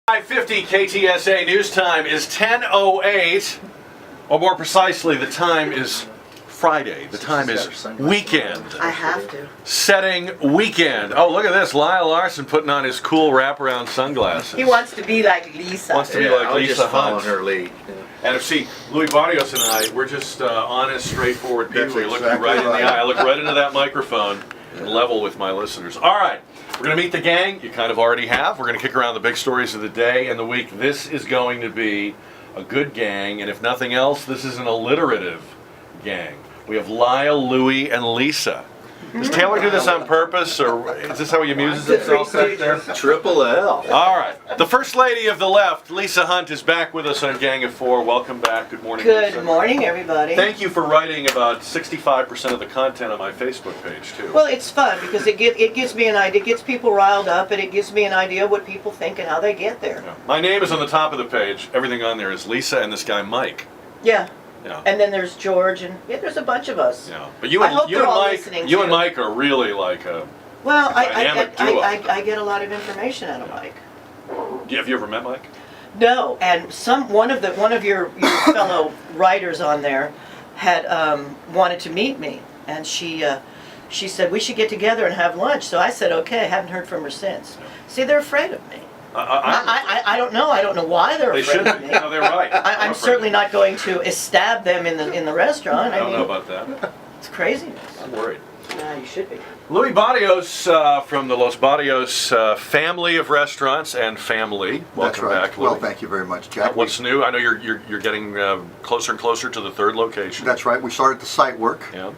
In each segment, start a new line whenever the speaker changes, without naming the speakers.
5:50 KTSA news time is 10:08, or more precisely, the time is Friday. The time is weekend.
I have to.
Setting weekend. Oh, look at this. Lyle Larson putting on his cool wraparound sunglasses.
He wants to be like Lisa.
Wants to be like
I'll
Lisa
just follow
Hunt.
her lead.
And see, Louis Barrios and I, we're just honest, straightforward people.
That's
We look you
exactly
right in the
right.
eye. I look right into that microphone and level with my listeners. All right, we're going to meet the gang. You kind of already have. We're going to kick around the big stories of the day and the week. This is going to be a good gang, and if nothing else, this is an alliterative gang. We have Lyle, Louis, and Lisa. Does Taylor do this on purpose, or is this how he amuses himself back there?
Triple L.
All right. The First Lady of the Left, Lisa Hunt, is back with us on Gang of Four. Welcome back. Good morning,
Good
Lisa.
morning, everybody.
Thank you for writing about 65% of the content on my Facebook page, too.
Well, it's fun because it gives me an idea, it gets people riled up, and it gives me an idea of what people think and how they get there.
Yeah. My name is on the top of the page. Everything on there is Lisa and this guy, Mike.
Yeah.
Yeah.
And then there's George, and yeah, there's a bunch of us.
Yeah. But you
I
and
hope
you
they're
and
all
Mike,
listening,
you and
too.
Mike are really like a.
Well,
Dynamic duo.
I get a lot of information out of Mike.
Have you ever met Mike?
No, and one of your fellow writers on there had wanted to meet me, and she said we should get together and have lunch. So I said okay. I haven't heard from her since. See, they're afraid of me. I don't know. I don't know why they're
They
afraid
should
of
be.
me.
No, they're right.
I'm certainly not going to stab them in the restaurant.
I don't
mean,
know about that.
it's craziness.
I'm worried.
Yeah, you should be.
Louis Barrios from the Los Barrios family of restaurants and family. Welcome
That's right.
back, Louis.
Well, thank you very much, Jack.
What's new? I know you're getting closer and closer to the third location.
That's right. We started the site work
Yeah.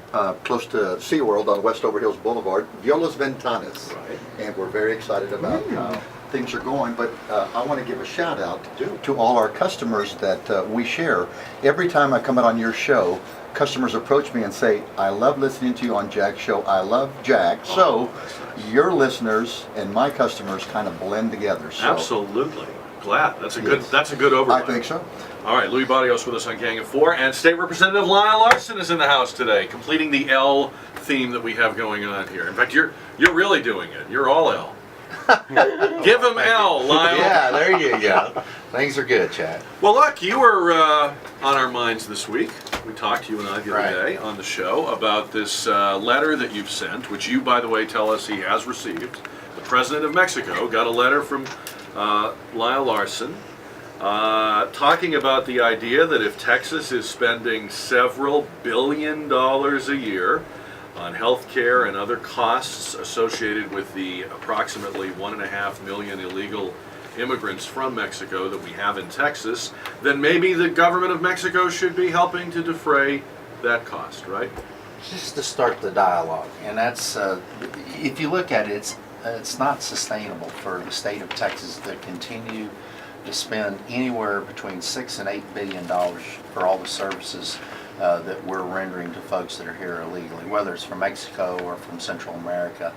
close to SeaWorld on Westover Hills Boulevard, Violas Ventanas.
Right.
And we're very excited about how things are going. But I want to give a shout out to all our customers that we share. Every time I come out on your show, customers approach me and say, I love listening to you on Jack's show. I love Jack. So your listeners and my customers kind of blend together. So
Absolutely. Glad. That's a good.
Yes.
That's a good overlay.
I think so.
All right, Louis Barrios with us on Gang of Four, and State Representative Lyle Larson is in the house today, completing the L theme that we have going on here. In fact, you're really doing it. You're all L. Give him L, Lyle.
Yeah, there you go. Things are good, Chad.
Well, look, you were on our minds this week. We talked to you and I the other day on the show about this letter that you've sent, which you, by the way, tell us he has received. The President of Mexico got a letter from Lyle Larson talking about the idea that if Texas is spending several $billions a year on health care and other costs associated with the approximately 1.5 million illegal immigrants from Mexico that we have in Texas, then maybe the government of Mexico should be helping to defray that cost, right?
Just to start the dialogue, and that's if you look at it, it's not sustainable for the state of Texas to continue to spend anywhere between $6 and $8 billion for all the services that we're rendering to folks that are here illegally, whether it's from Mexico or from Central America.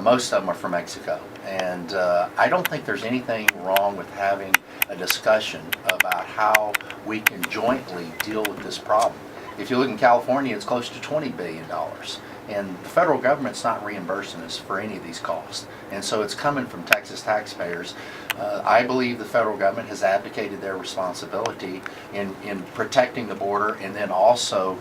Most of them are from Mexico, and I don't think there's anything wrong with having a discussion about how we can jointly deal with this problem. If you look in California, it's close to $20 billion, and the federal government's not reimbursing us for any of these costs, and so it's coming from Texas taxpayers. I believe the federal government has abdicated their responsibility in protecting the border, and then also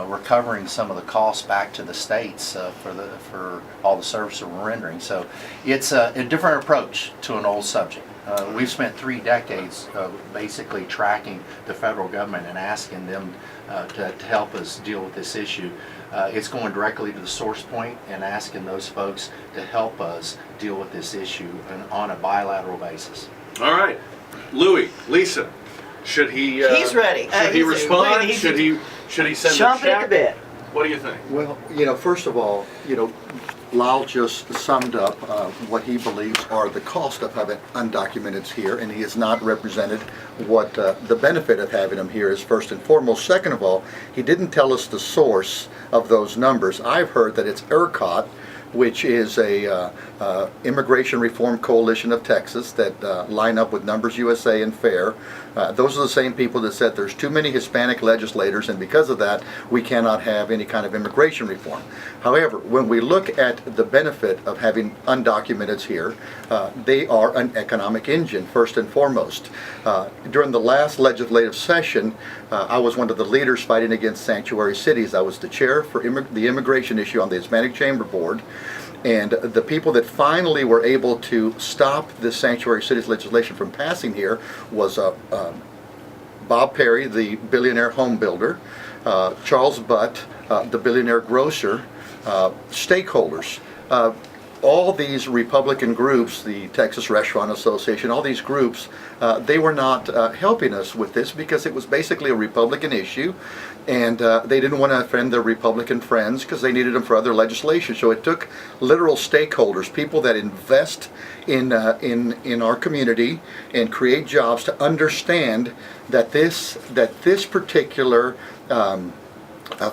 recovering some of the costs back to the states for all the services we're rendering. So it's a different approach to an old subject. We've spent 3 decades basically tracking the federal government and asking them to help us deal with this issue. It's going directly to the source point and asking those folks to help us deal with this issue on a bilateral basis.
All right, Louis, Lisa, should he?
He's ready.
Should he respond? Should he send a
Chomping
check?
at the bit.
What do you think?
Well, first of all, Lyle just summed up what he believes are the cost of having undocumenteds here, and he has not represented what the benefit of having them here is first and foremost. Second of all, he didn't tell us the source of those numbers. I've heard that it's ERCOT which is a immigration reform coalition of Texas that line up with Numbers USA and FAIR. Those are the same people that said there's too many Hispanic legislators, and because of that, we cannot have any kind of immigration reform. However, when we look at the benefit of having undocumenteds here, they are an economic engine, first and foremost. During the last legislative session, I was one of the leaders fighting against sanctuary cities. I was the chair for the immigration issue on the Hispanic Chamber Board. And the people that finally were able to stop the sanctuary cities legislation from passing here was Bob Perry, the billionaire home builder, Charles Butt, the billionaire grocer, stakeholders. All these Republican groups, the Texas Restaurant Association, all these groups, they were not helping us with this because it was basically a Republican issue, and they didn't want to offend their Republican friends because they needed them for other legislation. So it took literal stakeholders, people that invest in our community and create jobs, to understand that this particular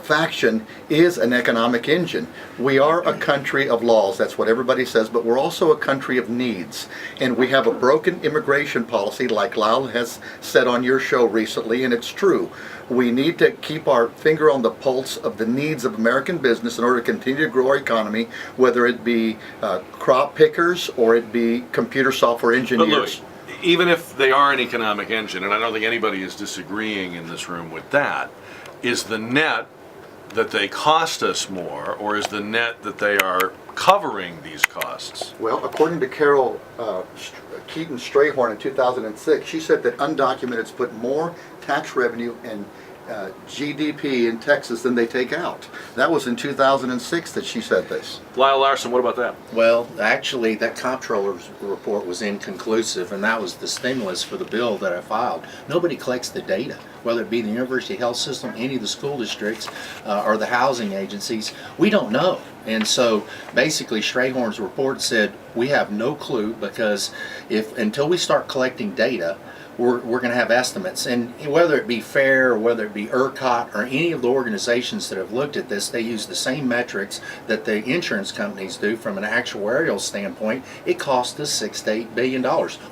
faction is an economic engine. We are a country of laws, that's what everybody says, but we're also a country of needs. And we have a broken immigration policy, like Lyle has said on your show recently, and it's true. We need to keep our finger on the pulse of the needs of American business in order to continue to grow our economy, whether it be crop pickers or it be computer software engineers.
But look, even if they are an economic engine, and I don't think anybody is disagreeing in this room with that, is the net that they cost us more, or is the net that they are covering these costs?
Well, according to Carol Keaton Strayhorn in 2006, she said that undocumenteds put more tax revenue and GDP in Texas than they take out. That was in 2006 that she said this.
Lyle Larson, what about that?
Well, actually, that comptroller's report was inconclusive, and that was the stimulus for the bill that I filed. Nobody collects the data, whether it be the University Health System, any of the school districts, or the housing agencies. We don't know. And so basically Strayhorn's report said we have no clue, because until we start collecting data, we're going to have estimates. And whether it be FAIR or whether it be ERCOT or any of the organizations that have looked at this, they use the same metrics that the insurance companies do from an actuarial standpoint. It costs us $6 to $8 billion.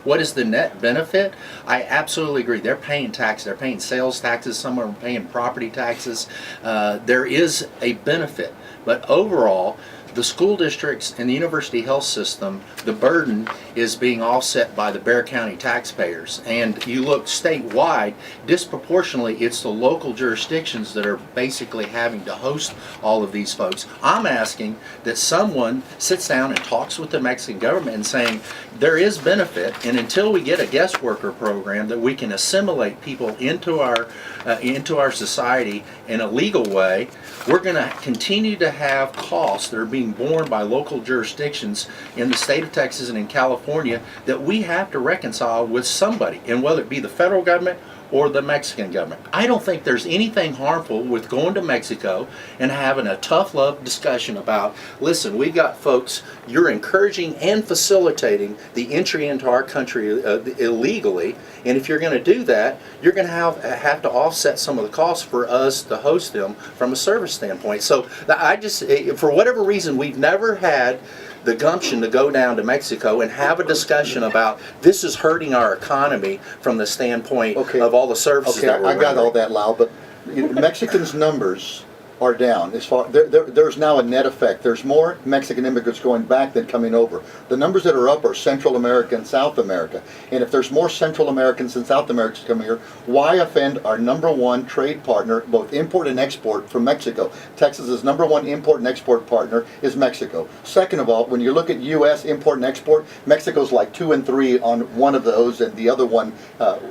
What is the net benefit? I absolutely agree. They're paying tax. They're paying sales taxes. Some are paying property taxes. There is a benefit. But overall, the school districts and the university health system, the burden is being offset by the Bexar County taxpayers. And you look statewide, disproportionately it's the local jurisdictions that are basically having to host all of these folks. I'm asking that someone sits down and talks with the Mexican government and saying there is benefit, and until we get a guest worker program that we can assimilate people into our society in a legal way, we're going to continue to have costs that are being borne by local jurisdictions in the state of Texas and in California that we have to reconcile with somebody, and whether it be the federal government or the Mexican government. I don't think there's anything harmful with going to Mexico and having a tough love discussion about, listen, we've got folks, you're encouraging and facilitating the entry into our country illegally, and if you're going to do that, you're going to have to offset some of the costs for us to host them from a service standpoint. So I just, for whatever reason, we've never had the gumption to go down to Mexico and have a discussion about this is hurting our economy from the standpoint of all the services that we're
I got all that, Lyle, but Mexicans' numbers are down. There's now a net effect. There's more Mexican immigrants going back than coming over. The numbers that are up are Central America and South America. And if there's more Central Americans and South Americans coming here, why offend our #1 trade partner, both import and export, from Mexico? Texas's #1 import and export partner is Mexico. Second of all, when you look at U.S. import and export, Mexico's like 2 and 3 on one of those, and the other one,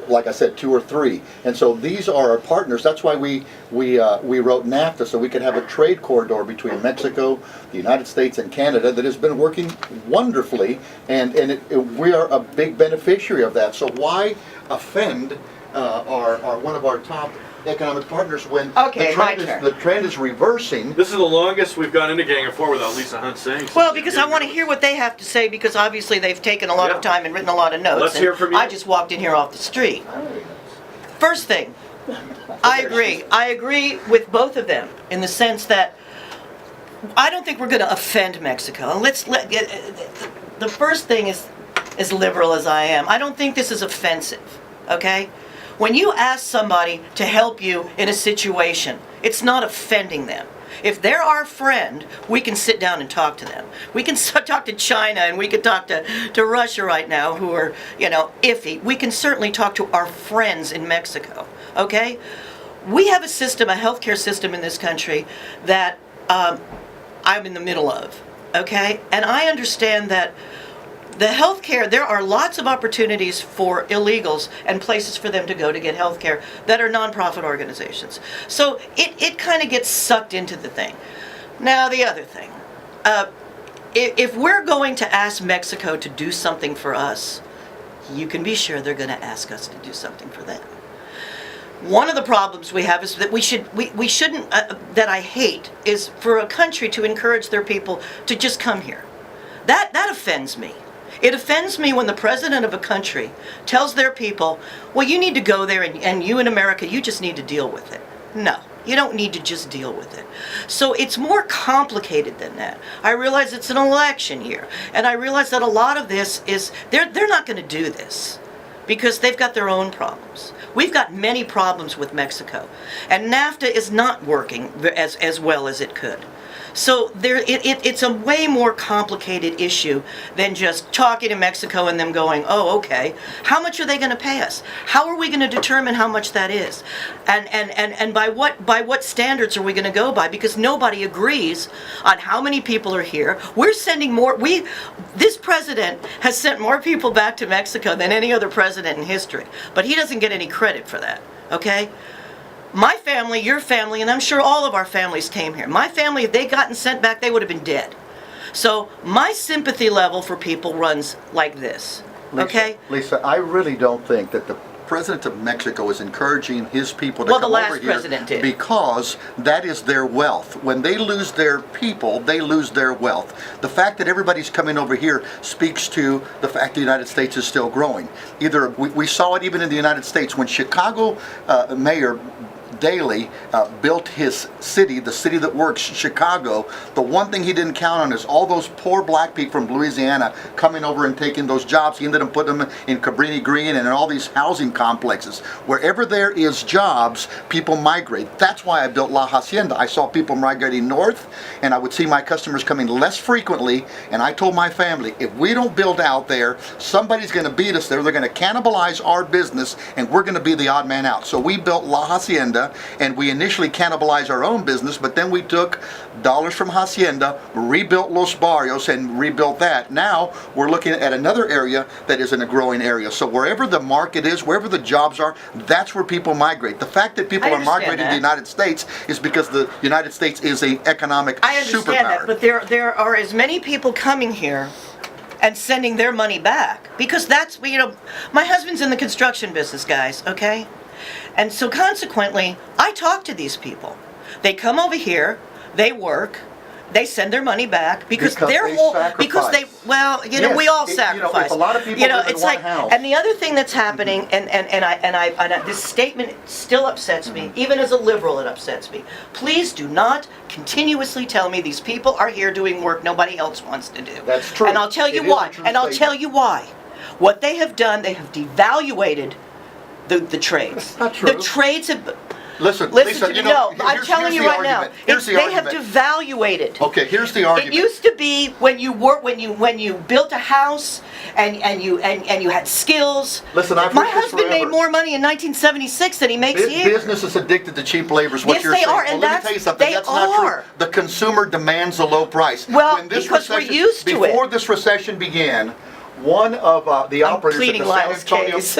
like I said, 2 or 3. And so these are our partners. That's why we wrote NAFTA, so we could have a trade corridor between Mexico, the United States, and Canada that has been working wonderfully, and we are a big beneficiary of that. So why offend one of our top economic partners when the trend is reversing?
This is the longest we've gone into Gang of Four without Lisa Hunt saying something.
Well, because I want to hear what they have to say, because obviously they've taken a lot of time and written a lot of notes.
Let's hear from you.
I just walked in here off the street. First thing, I agree with both of them in the sense that I don't think we're going to offend Mexico. And the first thing is, as liberal as I am, I don't think this is offensive, okay? When you ask somebody to help you in a situation, it's not offending them. If they're our friend, we can sit down and talk to them. We can talk to China, and we can talk to Russia right now, who are, iffy. We can certainly talk to our friends in Mexico, okay? We have a system, a healthcare system in this country that I'm in the middle of, okay? And I understand that the healthcare, there are lots of opportunities for illegals and places for them to go to get healthcare that are nonprofit organizations. So it kind of gets sucked into the thing. Now, the other thing, if we're going to ask Mexico to do something for us, you can be sure they're going to ask us to do something for them. One of the problems we have is that we shouldn't, that I hate, is for a country to encourage their people to just come here. That offends me. It offends me when the president of a country tells their people, well, you need to go there, and you in America, you just need to deal with it. No, you don't need to just deal with it. So it's more complicated than that. I realize it's an election year, and I realize that a lot of this is, they're not going to do this because they've got their own problems. We've got many problems with Mexico, and NAFTA is not working as well as it could. So it's a way more complicated issue than just talking to Mexico and them going, oh, okay, how much are they going to pay us? How are we going to determine how much that is? And by what standards are we going to go by? Because nobody agrees on how many people are here. We're sending more. This president has sent more people back to Mexico than any other president in history, but he doesn't get any credit for that, okay? My family, your family, and I'm sure all of our families came here. My family, if they'd gotten sent back, they would have been dead. So my sympathy level for people runs like this, okay?
Lisa, I really don't think that the president of Mexico is encouraging his people to
Well,
come
the
over
last
here
president did.
because that is their wealth. When they lose their people, they lose their wealth. The fact that everybody's coming over here speaks to the fact the United States is still growing. Either we saw it even in the United States when Chicago Mayor Daley built his city, the city that works, Chicago. The one thing he didn't count on is all those poor black people from Louisiana coming over and taking those jobs. He ended up putting them in Cabrini Green and in all these housing complexes. Wherever there is jobs, people migrate. That's why I built La Hacienda. I saw people migrating north, and I would see my customers coming less frequently, and I told my family, if we don't build out there, somebody's going to beat us there. They're going to cannibalize our business, and we're going to be the odd man out. So we built La Hacienda, and we initially cannibalized our own business, but then we took dollars from Hacienda, rebuilt Los Barrios, and rebuilt that. Now we're looking at another area that is in a growing area. So wherever the market is, wherever the jobs are, that's where people migrate. The fact that people are migrating to the United States is because the United States is an economic superpower.
I understand that, but there are as many people coming here and sending their money back, because that's, my husband's in the construction business, guys, okay? And so consequently, I talk to these people. They come over here, they work, they send their money back because
they sacrifice.
Yes, we all sacrifice.
If a lot of people live in one house.
And the other thing that's happening, and this statement still upsets me, even as a liberal, it upsets me. Please do not continuously tell me these people are here doing work nobody else wants to do.
That's true.
And I'll tell you why. And I'll tell you why. What they have done, they have devaluated the trades.
That's not true.
The trades have.
Listen,
Listen
Lisa,
to me. No, I'm telling you right now. They have
argument.
devaluated.
Okay, here's the argument.
It used to be when you built a house and you had skills.
Listen, I've
my
heard this
husband made
forever.
more money in 1976 than he makes here.
Business is addicted to cheap labor is what
Yes,
you're
they
saying.
are, and
Well, let me tell you something.
they
That's not
are.
true. The consumer demands a low price.
Well, because we're used to it.
Before this recession began, one of the operators at
pleading
the San
Lyle's
Antonio,
case.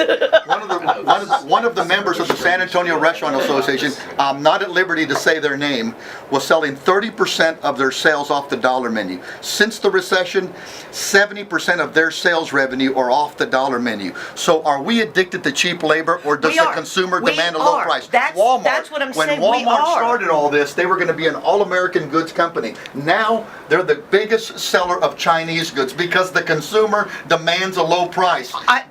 one of the members of the San Antonio Restaurant Association, I'm not at liberty to say their name, was selling 30% of their sales off the dollar menu. Since the recession, 70% of their sales revenue are off the dollar menu. So are we addicted to cheap labor, or does the consumer demand a low price?
That's what I'm saying.
When
We are.
Walmart started all this, they were going to be an all-American goods company. Now they're the biggest seller of Chinese goods because the consumer demands a low price.
I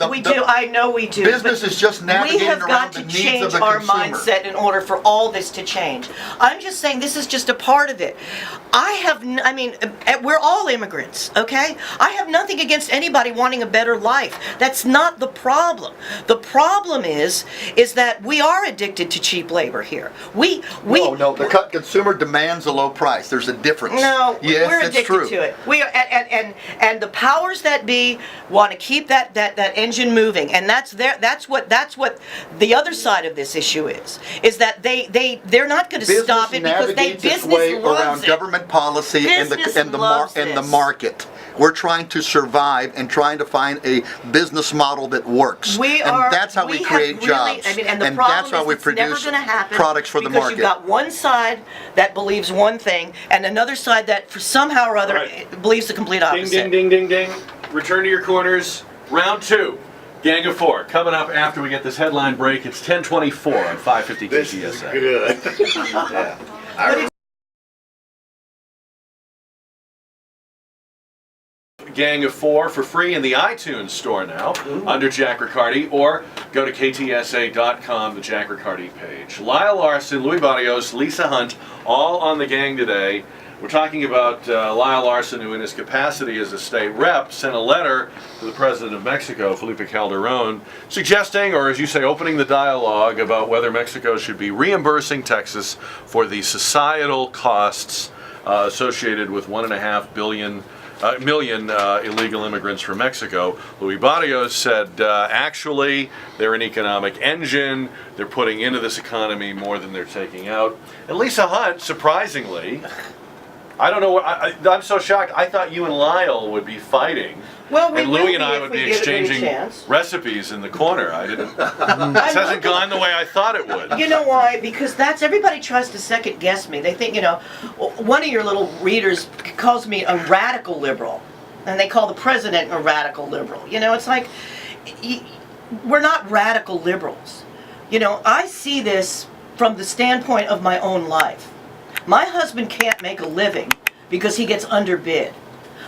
know we do.
Business
but
is just navigating
we have
around
got
the
to
needs
change
of the
our
consumer.
mindset in order for all this to change. I'm just saying this is just a part of it. We're all immigrants, okay? I have nothing against anybody wanting a better life. That's not the problem. The problem is that we are addicted to cheap labor here.
No, the consumer demands a low price. There's a difference.
No,
yes,
we're
it's
addicted
true.
to it. We are, and the powers that be want to keep that engine moving, and that's what the other side of this issue is that they're not going to stop it because business
way
loves
around
it.
government policy and the market. We're trying to survive and trying to find a business model that works. That's how we create jobs.
And the
and
problem
that's how
is
we
it's never
produce
going to happen
products for the
because
market.
you've got one side that believes one thing and another side that for somehow or other believes the complete opposite.
Ding, ding, ding, ding, ding. Return to your corners. Round 2. Gang of 4. Coming up after we get this headline break. It's 10:24 on 550 KTSA.
Good.
Yeah. Gang of 4 for free in the iTunes store now under Jack Riccardi, or go to ktsa.com, the Jack Riccardi page. Lyle Larson, Louis Barrios, Lisa Hunt, all on the gang today. We're talking about Lyle Larson, who in his capacity as a state rep sent a letter to the president of Mexico, Felipe Calderon, suggesting, or as you say, opening the dialogue about whether Mexico should be reimbursing Texas for the societal costs associated with 1.5 million illegal immigrants from Mexico. Louis Barrios said, actually, they're an economic engine. They're putting into this economy more than they're taking out. And Lisa Hunt, surprisingly, I don't know what, I'm so shocked. I thought you and Lyle would be fighting.
Well, we
and
will
Louis and I
if
would
we
be
give it any
exchanging
chance.
recipes in the corner. I didn't. This hasn't gone the way I thought it would.
You know why? Because everybody tries to second guess me. They think, one of your little readers calls me a radical liberal, and they call the president a radical liberal. It's like, we're not radical liberals. I see this from the standpoint of my own life. My husband can't make a living because he gets underbid.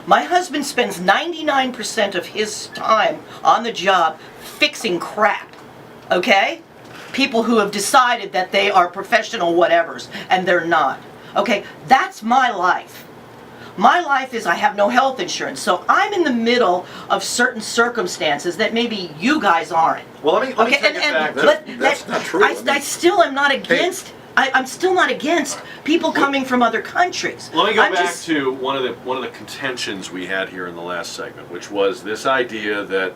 My husband spends 99% of his time on the job fixing crap, okay? People who have decided that they are professional whatevers, and they're not. Okay, that's my life. My life is I have no health insurance, so I'm in the middle of certain circumstances that maybe you guys aren't.
Well, let me take it back.
That's not true.
I still am not against... I'm still not against people coming from other countries.
Let me go back to one of the contentions we had here in the last segment, which was this idea that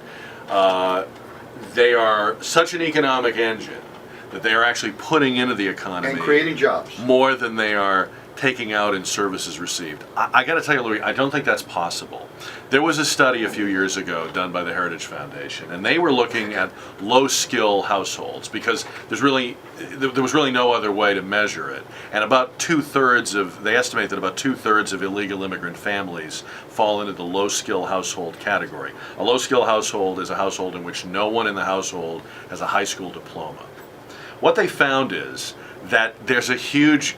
they are such an economic engine that they are actually putting into the economy
And creating jobs.
more than they are taking out in services received. I got to tell you, Louis, I don't think that's possible. There was a study a few years ago done by the Heritage Foundation, and they were looking at low-skill households because there was really no other way to measure it. And about they estimate that about two-thirds of illegal immigrant families fall into the low-skill household category. A low-skill household is a household in which no one in the household has a high school diploma. What they found is that there's a huge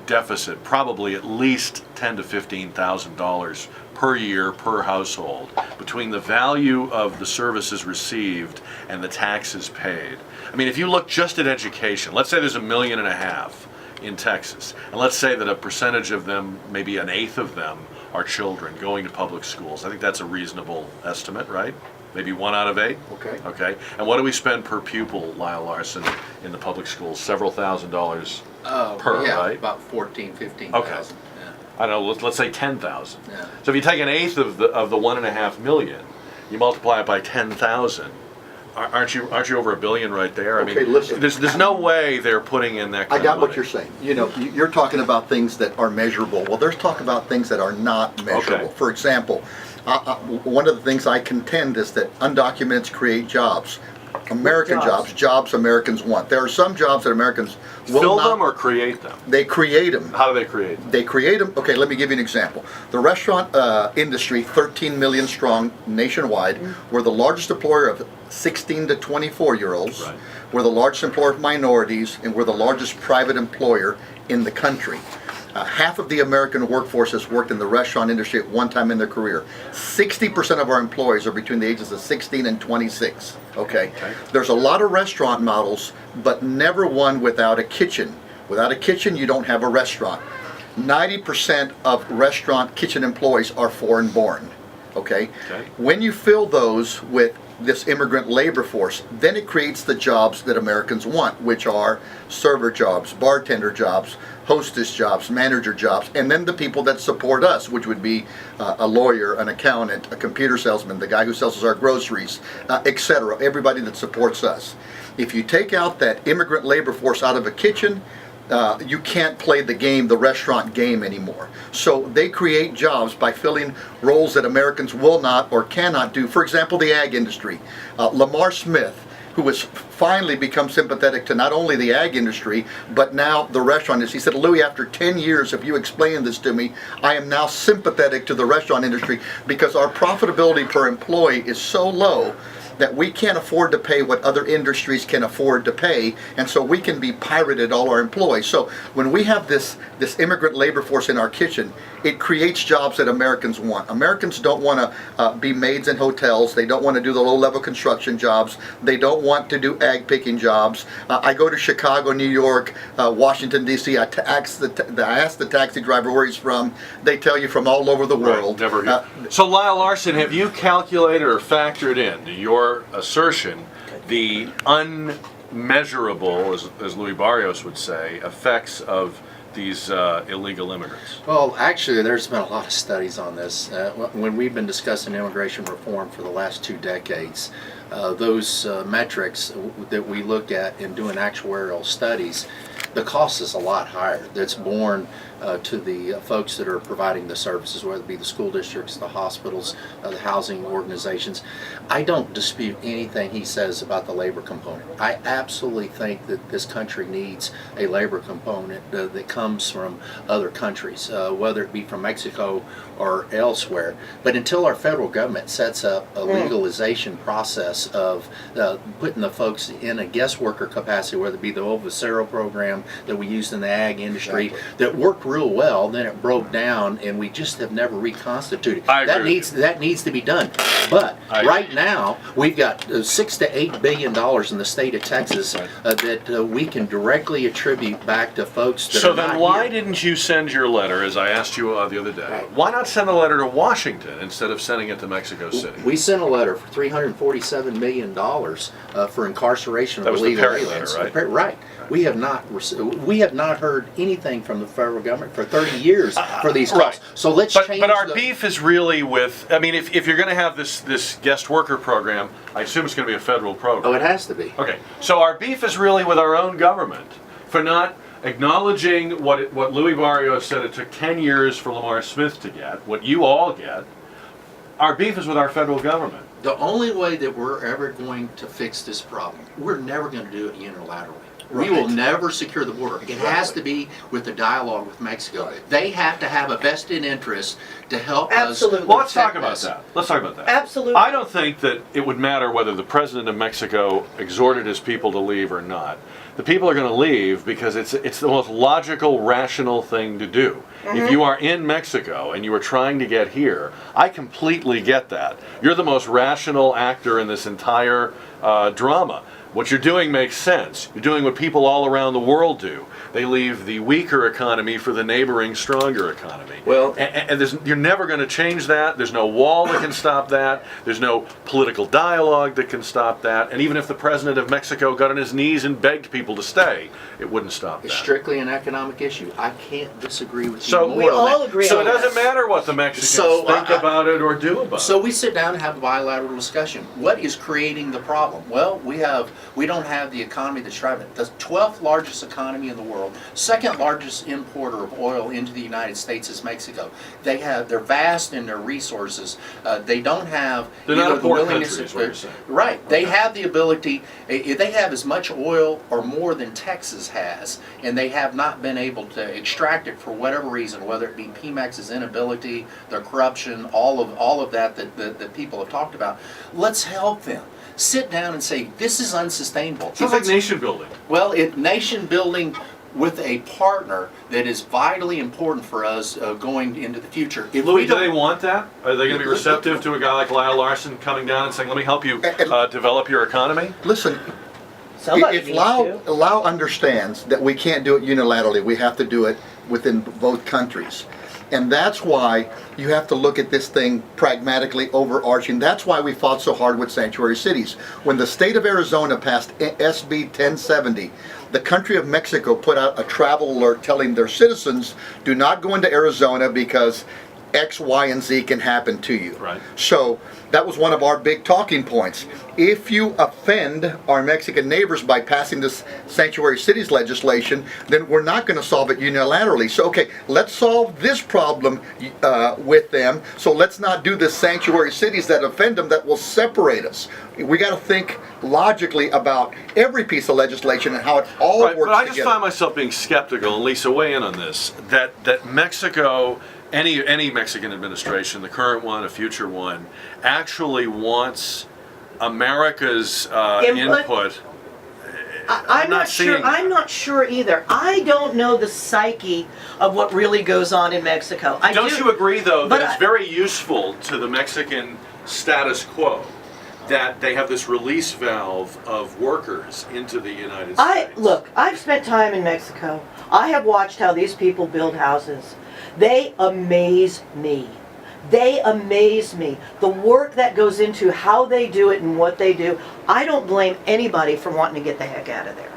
deficit, probably at least $10,000 to $15,000 per year per household, between the value of the services received and the taxes paid. I mean, if you look just at education, let's say there's 1.5 million in Texas, and let's say that a percentage of them, maybe an eighth of them, are children going to public schools. I think that's a reasonable estimate, right? Maybe 1 out of 8? Okay. And what do we spend per pupil, Lyle Larson, in the public schools? Several $1,000s per, right?
About 14, 15,000.
Okay.
Yeah.
I don't know, let's say 10,000.
Yeah.
So if you take an eighth of the 1.5 million, you multiply it by 10,000, aren't you over $1 billion right there?
Okay, listen.
There's no way they're putting in that kind
I got
of
what
money.
you're saying. You're talking about things that are measurable. Well, there's talk about things that are not measurable.
Okay.
For example, one of the things I contend is that undocumented create jobs. American jobs Americans want. There are some jobs that Americans will
Fill
not.
them or create them?
They create them.
How do they create them?
They create them. Okay, let me give you an example. The restaurant industry, 13 million strong nationwide, we're the largest employer of 16 to 24-year-olds.
Right.
We're the largest employer of minorities, and we're the largest private employer in the country. Half of the American workforce has worked in the restaurant industry at one time in their career. 60% of our employees are between the ages of 16 and 26. Okay? There's a lot of restaurant models, but never one without a kitchen. Without a kitchen, you don't have a restaurant. 90% of restaurant kitchen employees are foreign born. Okay? When you fill those with this immigrant labor force, then it creates the jobs that Americans want, which are server jobs, bartender jobs, hostess jobs, manager jobs, and then the people that support us, which would be a lawyer, an accountant, a computer salesman, the guy who sells us our groceries, etc. Everybody that supports us. If you take out that immigrant labor force out of a kitchen, you can't play the restaurant game anymore. So they create jobs by filling roles that Americans will not or cannot do. For example, the ag industry. Lamar Smith, who has finally become sympathetic to not only the ag industry, but now the restaurant industry. He said, Louis, after 10 years of you explaining this to me, I am now sympathetic to the restaurant industry because our profitability per employee is so low that we can't afford to pay what other industries can afford to pay, and so we can be pirated all our employees. So when we have this immigrant labor force in our kitchen, it creates jobs that Americans want. Americans don't want to be maids in hotels. They don't want to do the low-level construction jobs. They don't want to do ag picking jobs. I go to Chicago, New York, Washington, D.C. I ask the taxi driver where he's from. They tell you from all over the world.
Right, never. So Lyle Larson, have you calculated or factored in to your assertion the unmeasurable, as Louis Barrios would say, effects of these illegal immigrants?
Well, actually, there's been a lot of studies on this. When we've been discussing immigration reform for the last 2 decades, those metrics that we look at in doing actuarial studies, the cost is a lot higher. That's borne to the folks that are providing the services, whether it be the school districts, the hospitals, the housing organizations. I don't dispute anything he says about the labor component. I absolutely think that this country needs a labor component that comes from other countries, whether it be from Mexico or elsewhere. But until our federal government sets up a legalization process of putting the folks in a guest worker capacity, whether it be the old Vocero program that we used in the ag industry, that worked real well, then it broke down, and we just have never reconstituted. That needs to be done. But right now, we've got $6 to $8 billion in the state of Texas that we can directly attribute back to folks that are not here. So then
why didn't you send your letter, as I asked you the other day, why not send a letter to Washington instead of sending it to Mexico City?
We sent a letter for $347 million for incarceration of illegal aliens.
That was the Perry letter, right?
Right. We have not heard anything from the federal government for 30 years for these costs.
Right.
So let's change.
But our beef is really with. I mean, if you're going to have this guest worker program, I assume it's going to be a federal program.
Oh, it has to be.
Okay. So our beef is really with our own government for not acknowledging what Louis Barrios said it took 10 years for Lamar Smith to get, what you all get. Our beef is with our federal government.
The only way that we're ever going to fix this problem, we're never going to do it unilaterally.
Right.
We will never secure the border. It has to be with the dialogue with Mexico.
Right.
They have to have a vested interest to help
Absolutely.
us.
Well, let's talk about that. Let's talk about that.
Absolutely.
I don't think that it would matter whether the president of Mexico exhorted his people to leave or not. The people are going to leave because it's the most logical, rational thing to do. If you are in Mexico and you are trying to get here, I completely get that. You're the most rational actor in this entire drama. What you're doing makes sense. You're doing what people all around the world do. They leave the weaker economy for the neighboring stronger economy.
Well,
and you're never going to change that. There's no wall that can stop that. There's no political dialogue that can stop that. And even if the president of Mexico got on his knees and begged people to stay, it wouldn't stop that.
it's strictly an economic issue. I can't disagree with you
So
more
we
on
all
that.
agree
So
on
it doesn't
that.
matter what the Mexicans
So,
think about it or do about
So
it.
we sit down and have a bilateral discussion. What is creating the problem? Well, we don't have the economy that's driving it. The 12th largest economy in the world, second largest importer of oil into the United States is Mexico. They're vast in their resources. They don't have
They're not a
the
poor
willingness
country, is what you're saying.
Right. They have the ability. They have as much oil or more than Texas has, and they have not been able to extract it for whatever reason, whether it be Pemex's inability, their corruption, all of that people have talked about. Let's help them. Sit down and say, this is unsustainable.
Sounds like nation building.
Well, nation building with a partner that is vitally important for us going into the future. If
Louis,
we
do they
don't-
want that? Are they going to be receptive to a guy like Lyle Larson coming down and saying, let me help you develop your economy?
Listen,
Somebody
if
needs
Lyle,
to.
Lyle understands that we can't do it unilaterally, we have to do it within both countries. And that's why you have to look at this thing pragmatically overarching. That's why we fought so hard with sanctuary cities. When the state of Arizona passed SB 1070, the country of Mexico put out a travel alert telling their citizens, do not go into Arizona because X, Y, and Z can happen to you.
Right.
So that was one of our big talking points. If you offend our Mexican neighbors by passing this sanctuary cities legislation, then we're not going to solve it unilaterally. So, okay, let's solve this problem with them. So let's not do the sanctuary cities that offend them that will separate us. We got to think logically about every piece of legislation and how it all
Right,
works
but I just
together.
find myself being skeptical, and Lisa, weigh in on this, that Mexico, any Mexican administration, the current one, a future one, actually wants America's input.
I'm not sure.
seeing-
I'm not sure either. I don't know the psyche of what really goes on in Mexico.
Don't you agree, though,
but
that it's very useful to the Mexican status quo that they have this release valve of workers into the United States?
Look, I've spent time in Mexico. I have watched how these people build houses. They amaze me. They amaze me. The work that goes into how they do it and what they do, I don't blame anybody for wanting to get the heck out of there.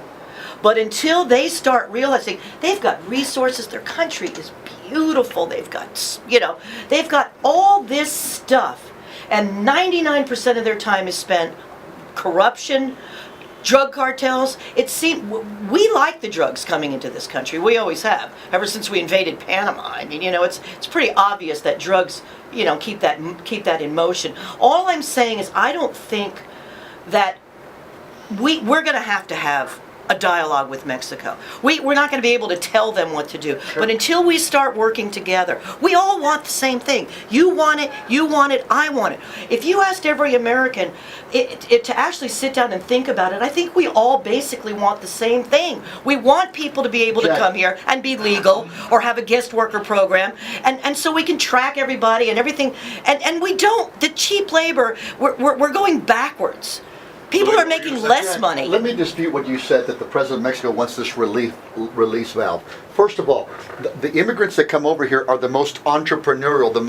But until they start realizing they've got resources, their country is beautiful, they've got, they've got all this stuff, and 99% of their time is spent corruption, drug cartels. It seems we like the drugs coming into this country. We always have, ever since we invaded Panama. I mean, it's pretty obvious that drugs, keep that in motion. All I'm saying is I don't think that we're going to have a dialogue with Mexico. We're not going to be able to tell them what to do. But until we start working together, we all want the same thing. You want it, I want it. If you asked every American to actually sit down and think about it, I think we all basically want the same thing. We want people to be able to
Jack.
come here and be legal or have a guest worker program, and so we can track everybody and everything. And we don't. The cheap labor, we're going backwards. People
Louis,
are
what were you
making
saying?
less money.
Let me dispute what you said, that the President of Mexico wants this release valve. First of all, the immigrants that come over here are the most entrepreneurial, the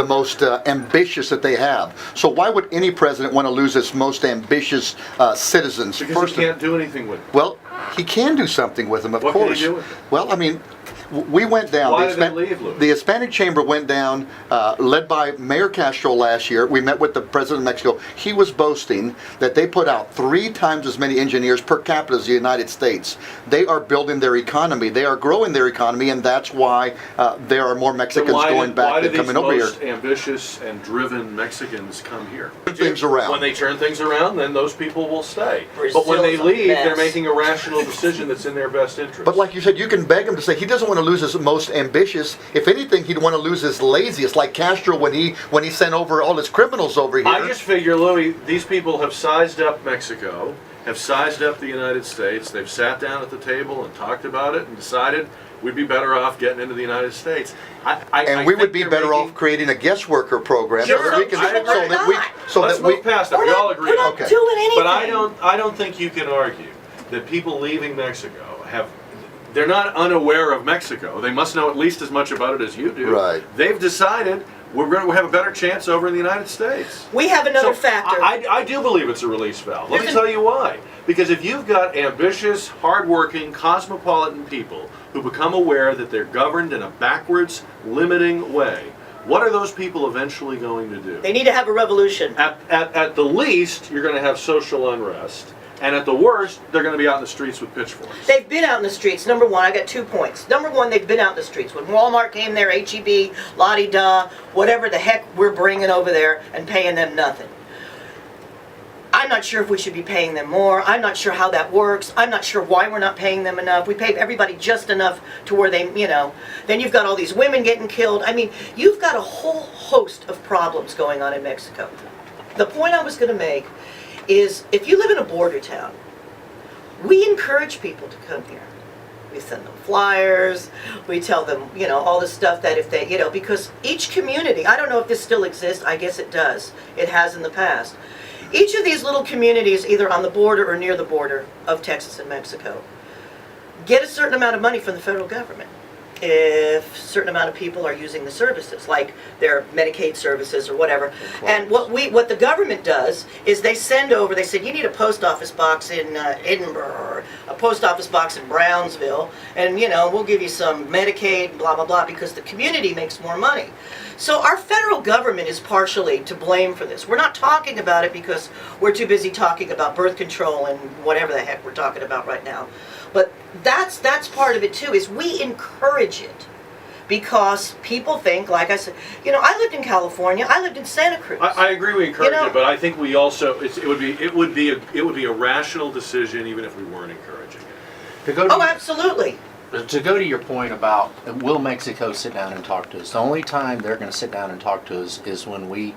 most ambitious that they have. So why would any president want to lose his most ambitious citizens?
Because he can't do anything with it.
Well, he can do something with them, of
What can he
course.
do with them?
Well, I mean, we went down.
Why did they leave, Louis?
The Hispanic Chamber went down, led by Mayor Castro last year. We met with the President of Mexico. He was boasting that they put out 3 times as many engineers per capita as the United States. They are building their economy. They are growing their economy, and that's why there are more Mexicans going back than coming over here.
Why do these most ambitious and driven Mexicans come here?
Turn things around.
When they turn things around, then those people will stay.
Brazil's
But when they
a
leave, they're
mess.
making a rational decision that's in their best interest.
But like you said, you can beg him to say he doesn't want to lose his most ambitious. If anything, he'd want to lose his laziest, like Castro when he sent over all his criminals over here.
I just figure, Louis, these people have sized up Mexico, have sized up the United States. They've sat down at the table and talked about it and decided we'd be better off getting into the United States.
And we would be better off creating a guest worker program
Sure,
so that we can,
I agree. Let's move past that. We all agree.
We're not
Okay.
doing anything.
But I don't think you can argue that people leaving Mexico they're not unaware of Mexico. They must know at least as much about it as you do.
Right.
They've decided we're going to have a better chance over in the United States.
We have another
So,
factor.
I do believe it's a release valve. Let me tell you why. Because if you've got ambitious, hardworking, cosmopolitan people who become aware that they're governed in a backwards, limiting way, what are those people eventually going to do?
They need to have a revolution.
At the least, you're going to have social unrest. And at the worst, they're going to be out in the streets with pitchforks.
They've been out in the streets. Number one, I got 2 points. Number one, they've been out in the streets. When Walmart came there, H-E-B, la-di-da, whatever the heck we're bringing over there and paying them nothing. I'm not sure if we should be paying them more. I'm not sure how that works. I'm not sure why we're not paying them enough. We pay everybody just enough to where they, then you've got all these women getting killed. I mean, you've got a whole host of problems going on in Mexico. The point I was going to make is if you live in a border town, we encourage people to come here. We send them flyers. We tell them, you know, all the stuff that if they, you know, because each community, I don't know if this still exists, I guess it does. It has in the past. Each of these little communities, either on the border or near the border of Texas and Mexico, get a certain amount of money from the federal government if a certain amount of people are using the services, like their Medicaid services or whatever. And what the government does is they said, you need a post office box in Edinburgh, or a post office box in Brownsville, and you know, we'll give you some Medicaid, blah, blah, blah, because the community makes more money. So our federal government is partially to blame for this. We're not talking about it because we're too busy talking about birth control and whatever the heck we're talking about right now. But that's part of it too, is we encourage it because people think, like I said, you know, I lived in California, I lived in Santa Cruz.
I agree we encourage
You know,
it, but I think we also, it would be a rational decision even if we weren't encouraging it.
To go to
Oh, absolutely.
To go to your point about will Mexico sit down and talk to us, the only time they're going to sit down and talk to us is when we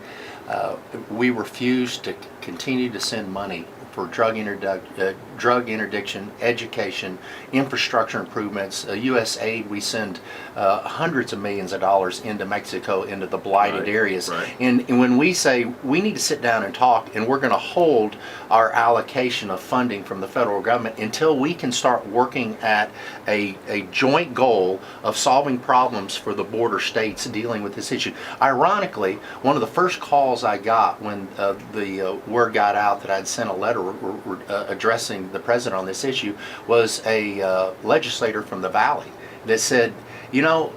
refuse to continue to send money for drug interdiction, education, infrastructure improvements, U.S. aid. We send hundreds of millions of dollars into Mexico, into the blighted areas.
Right.
And when we say we need to sit down and talk, and we're going to hold our allocation of funding from the federal government until we can start working at a joint goal of solving problems for the border states dealing with this issue. Ironically, one of the first calls I got when the word got out that I'd sent a letter addressing the president on this issue was a legislator from the Valley that said, you know,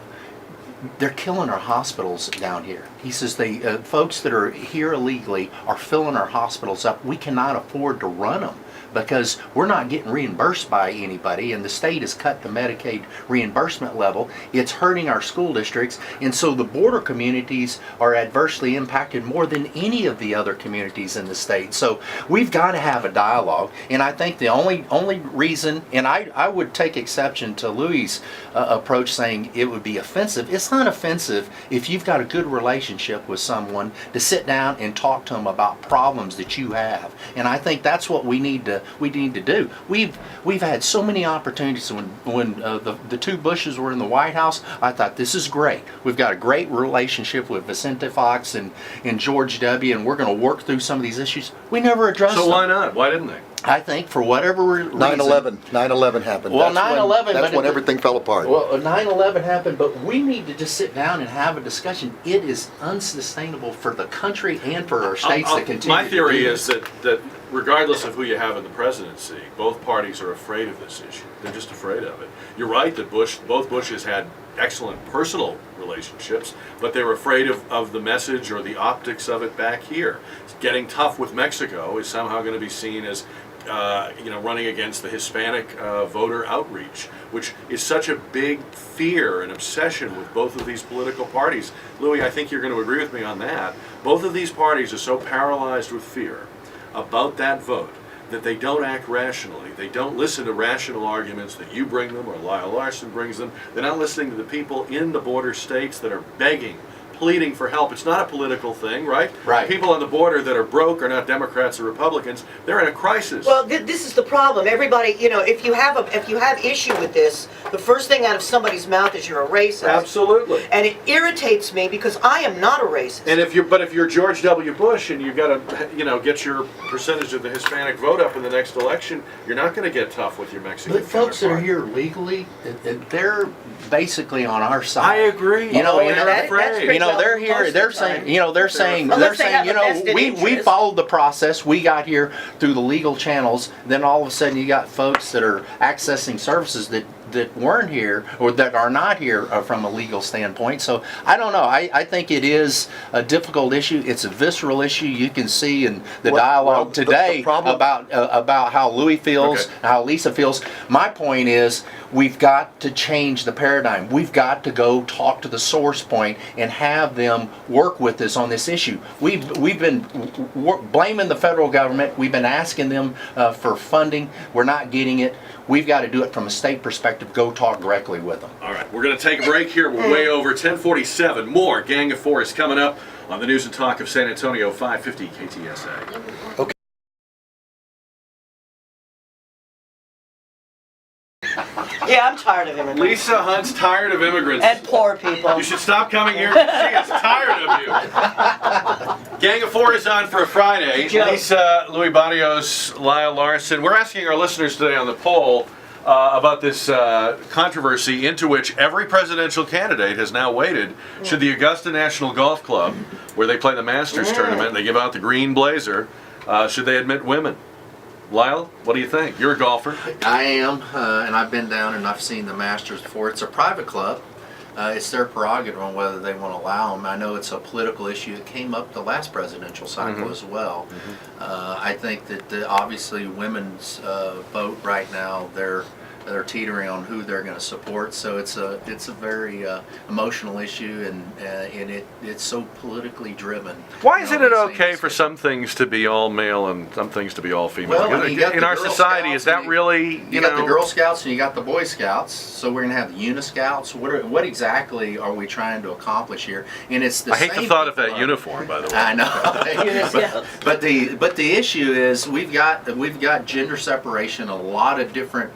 they're killing our hospitals down here. He says the folks that are here illegally are filling our hospitals up. We cannot afford to run them because we're not getting reimbursed by anybody, and the state has cut the Medicaid reimbursement level. It's hurting our school districts, and so the border communities are adversely impacted more than any of the other communities in the state. So we've got to have a dialogue, and I think the only reason, and I would take exception to Louis' approach saying it would be offensive. It's not offensive if you've got a good relationship with someone to sit down and talk to them about problems that you have, and I think that's what we need to do. We've had so many opportunities. When the two Bushes were in the White House, I thought this is great. We've got a great relationship with Vicente Fox and George W. and we're going to work through some of these issues. We never addressed them.
So why not? Why didn't they?
I think for whatever reason.
9/11 happened.
Well,
That's
9/11,
That's
but
when everything fell apart.
Well, 9/11 happened, but we need to just sit down and have a discussion. It is unsustainable for the country and for our states to continue.
My theory
to do
is
this.
that regardless of who you have in the presidency, both parties are afraid of this issue. They're just afraid of it. You're right that both Bushes had excellent personal relationships, but they were afraid of the message or the optics of it back here. Getting tough with Mexico is somehow going to be seen as running against the Hispanic voter outreach, which is such a big fear and obsession with both of these political parties. Louis, I think you're going to agree with me on that. Both of these parties are so paralyzed with fear about that vote that they don't act rationally. They don't listen to rational arguments that you bring them or Lyle Larson brings them. They're not listening to the people in the border states that are begging, pleading for help. It's not a political thing, right?
Right.
People on the border that are broke are not Democrats or Republicans. They're in a crisis.
Well, this is the problem. Everybody, you know, if you have issue with this, the first thing out of somebody's mouth is you're a racist.
Absolutely.
And it irritates me because I am not a racist.
And if you're George W. Bush and you've got to, get your percentage of the Hispanic vote up in the next election, you're not going to get tough with your Mexican
But folks that are
counterpart.
here legally, they're basically on our side.
I agree.
You know,
and
and
they're
that's
afraid.
pretty
they're
most
here.
of
They're
the
saying,
time.
they're saying,
Unless they have a vested
we
interest.
followed the process. We got here through the legal channels. Then all of a sudden, you got folks that are accessing services that weren't here or that are not here from a legal standpoint. So I don't know. I think it is a difficult issue. It's a visceral issue. You can see in the dialogue today
the problem-
about how Louis feels,
Okay.
how Lisa feels. My point is we've got to change the paradigm. We've got to go talk to the source point and have them work with us on this issue. We've been blaming the federal government. We've been asking them for funding. We're not getting it. We've got to do it from a state perspective. Go talk directly with them.
All right, we're going to take a break here. We're way over 10:47. More Gang of Four is coming up on the News and Talk of San Antonio, 550 KTSA.
Okay.
Yeah, I'm tired of immigrants.
Lisa Hunt's tired of immigrants.
And poor people.
You should stop coming here. She is tired of you. Gang of Four is on for a Friday.
Joe.
Lisa, Louis Barrios, Lyle, Larson. We're asking our listeners today on the poll about this controversy into which every presidential candidate has now waded. Should the Augusta National Golf Club, where they play the Masters tournament, and they give out the green blazer, should they admit women? Lyle, what do you think? You're a golfer.
I am, and I've been down and I've seen the Masters before. It's a private club. It's their prerogative on whether they want to allow them. I know it's a political issue. It came up the last presidential cycle as well. I think that obviously women's vote right now, they're teetering on who they're going to support. So it's a very emotional issue, and it's so politically driven.
Why isn't it okay for some things to be all male and some things to be all female?
Well, I mean, you got
in
the
our
Girl
society,
Scouts
is that
and
really
you got the Girl Scouts and you got the Boy Scouts? So we're going to have the Uniscouts. What exactly are we trying to accomplish here? And it's the
I hate the
same
thought of
people
that
are-
uniform, by the way.
I know.
Uniscouts.
but the issue is we've got gender separation in a lot of different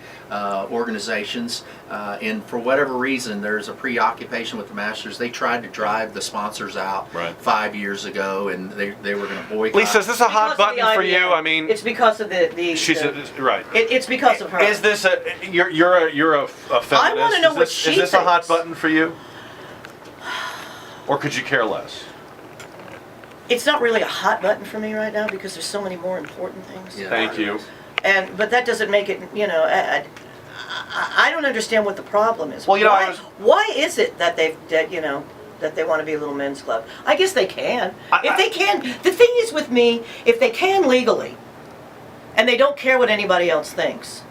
organizations, and for whatever reason, there's a preoccupation with the Masters. They tried to drive the sponsors out 5 years ago, and they were going to boycott.
Lisa, is this a hot
Because of the
button for you?
IBM.
I mean,
It's because of the
she's right.
it's because of her.
Is this you're a feminist?
I wanna know
is
what
this,
she
Is this a hot
thinks.
button for you? Or could you care less?
It's not really a hot button for me right now because there's so many more important things.
Yeah.
Thank you.
But that doesn't make it, I don't understand what the problem is.
Well, I was.
Why is it that that they want to be a little men's club? I guess they can. If they can, the thing is with me, if they can legally, and they don't care what anybody else thinks.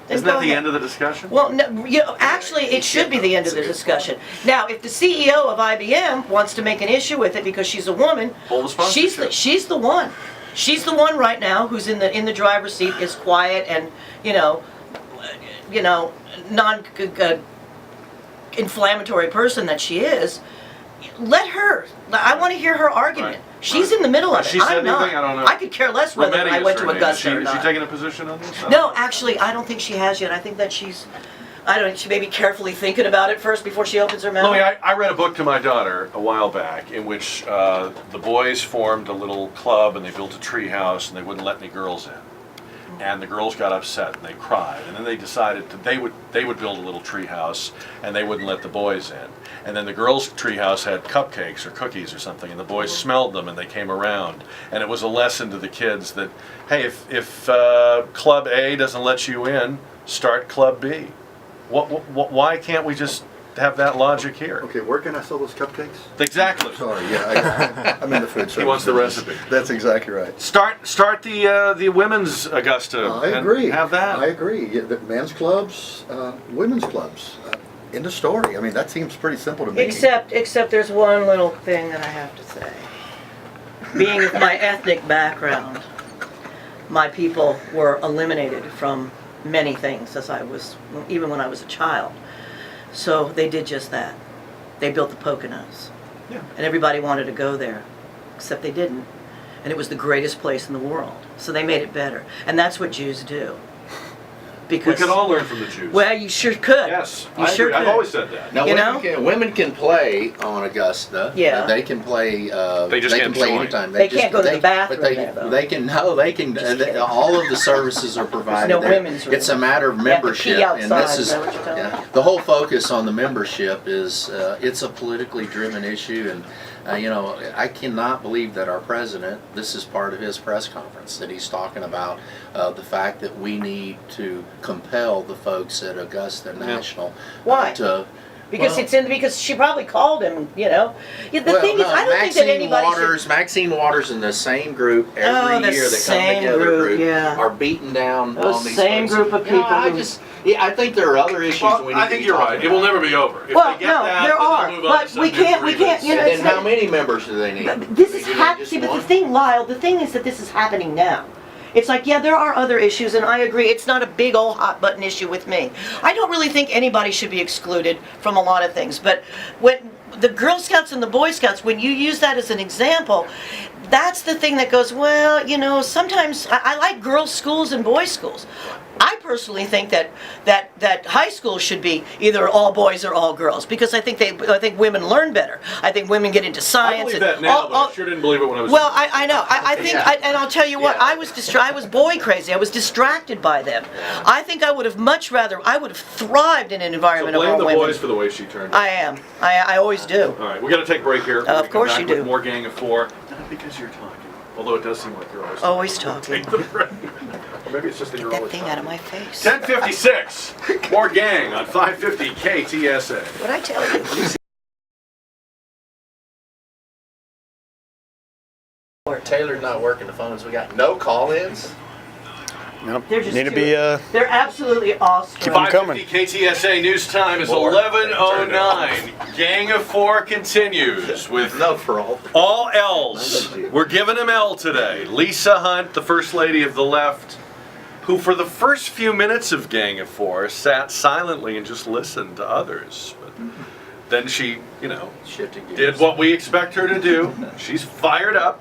then
Isn't that
go
the
ahead.
end of the discussion?
Well, no, actually, it should be the end of the discussion. Now, if the CEO of IBM wants to make an issue with it because she's a woman,
Full sponsorship.
she's the one. She's the one right now who's in the driver's seat, is quiet and non inflammatory person that she is. Let her. I want to hear her argument.
Right,
She's
right.
in the middle of
Has
it.
she said
I'm not.
anything? I don't know.
I could care less whether
Rometty
I
is
went
her
to
name.
Augusta or
Is
not.
she taking a position on this?
No, actually, I don't think she has yet. I think that she's. I don't know, she may be carefully thinking about it first before she opens her mouth.
Louis, I read a book to my daughter a while back in which the boys formed a little club and they built a tree house and they wouldn't let any girls in. And the girls got upset and they cried. And then they decided that they would build a little tree house and they wouldn't let the boys in. And then the girls' tree house had cupcakes or cookies or something, and the boys smelled them and they came around. And it was a lesson to the kids that, hey, if Club A doesn't let you in, start Club B. Why can't we just have that logic here?
Okay, where can I sell those cupcakes?
Exactly.
Sorry, yeah, I'm in the food service.
He wants the
business.
recipe.
That's exactly right.
Start the women's Augusta.
I
and
agree.
Have that.
I agree. Yeah, the men's clubs, women's clubs. End of story. I mean, that seems pretty simple to me.
Except there's one little thing that I have to say. Being of my ethnic background, my people were eliminated from many things even when I was a child. So they did just that. They built the Poconos.
Yeah.
And everybody wanted to go there, except they didn't. And it was the greatest place in the world. So they made it better. And that's what Jews do.
We
Because,
could all learn from the Jews.
well, you sure could.
Yes,
You
I
sure
agree. I've
could.
always said that.
Now,
You
women can play on Augusta.
Yeah.
They can play.
They just
can
can't
play
join.
anytime.
They can't go to the bathroom
But they,
there, though.
they can. No, they can. All of the services are provided.
no
there.
women's room.
It's a matter of
You have to
membership,
pee
and
outside,
this
is
is
that what you're telling me?
the whole focus on the membership is it's a politically driven issue, and I cannot believe that our president. This is part of his press conference that he's talking about the fact that we need to compel the folks at Augusta National
Why?
to.
Because
well,
because she probably called him, Yeah, the thing is,
no,
I don't think that anybody should.
Maxine Waters and the same group every
the
year that come
same
together
group, yeah.
are beaten down
Those
on these
same
folks.
group of
You know,
people
I think there are other issues we
Well,
need
I
to
think
be
you're
talking
right. It will
about.
never be over. If
Well,
they get
no,
that,
there
then
are,
they'll move on
but
to some
we
new
can't,
agreements.
you know,
And
it's
how
not-
many members do they need?
This is
Do they
happening.
just
See, but the
one?
thing, Lyle, the thing is that this is happening now. It's like, yeah, there are other issues, and I agree. It's not a big old hot button issue with me. I don't really think anybody should be excluded from a lot of things. But when the Girl Scouts and the Boy Scouts, when you use that as an example, that's the thing that goes, well, you know, sometimes I like girls' schools and boys' schools. I personally think that high school should be either all boys or all girls, because I think women learn better. I think women get into science.
I believe that now, but I sure didn't believe it when I was.
Well, I know. I think,
Yeah.
and I'll tell you what.
Yeah.
I was boy crazy. I was distracted by them. I think I would have much rather. I would have thrived in an
So
environment of
blame
all
the
women.
boys for the way she turned.
I am. I always do.
All right, we got to take a break here. We're
Of
gonna come
course
back
you
with
do.
More Gang of Four. Not because you're talking, although it does seem like you're always.
Always talking.
Take the break. Or maybe it's just that you're
That
always
thing
talking.
out of my face.
10:56. More Gang on 550 KTSA.
What'd I tell you?
Taylor's not working the phones. We got no call-ins.
Nope.
They're just
Need to
too-
be
They're absolutely awesome.
I'm coming.
550 KTSA news time is
More.
11:09. Gang of Four continues with
No for all.
all L's. We're giving him L today. Lisa Hunt, the First Lady of the Left, who for the first few minutes of Gang of Four sat silently and just listened to others. But then she, you know,
Shifting gears.
did what we expect her to do. She's fired up.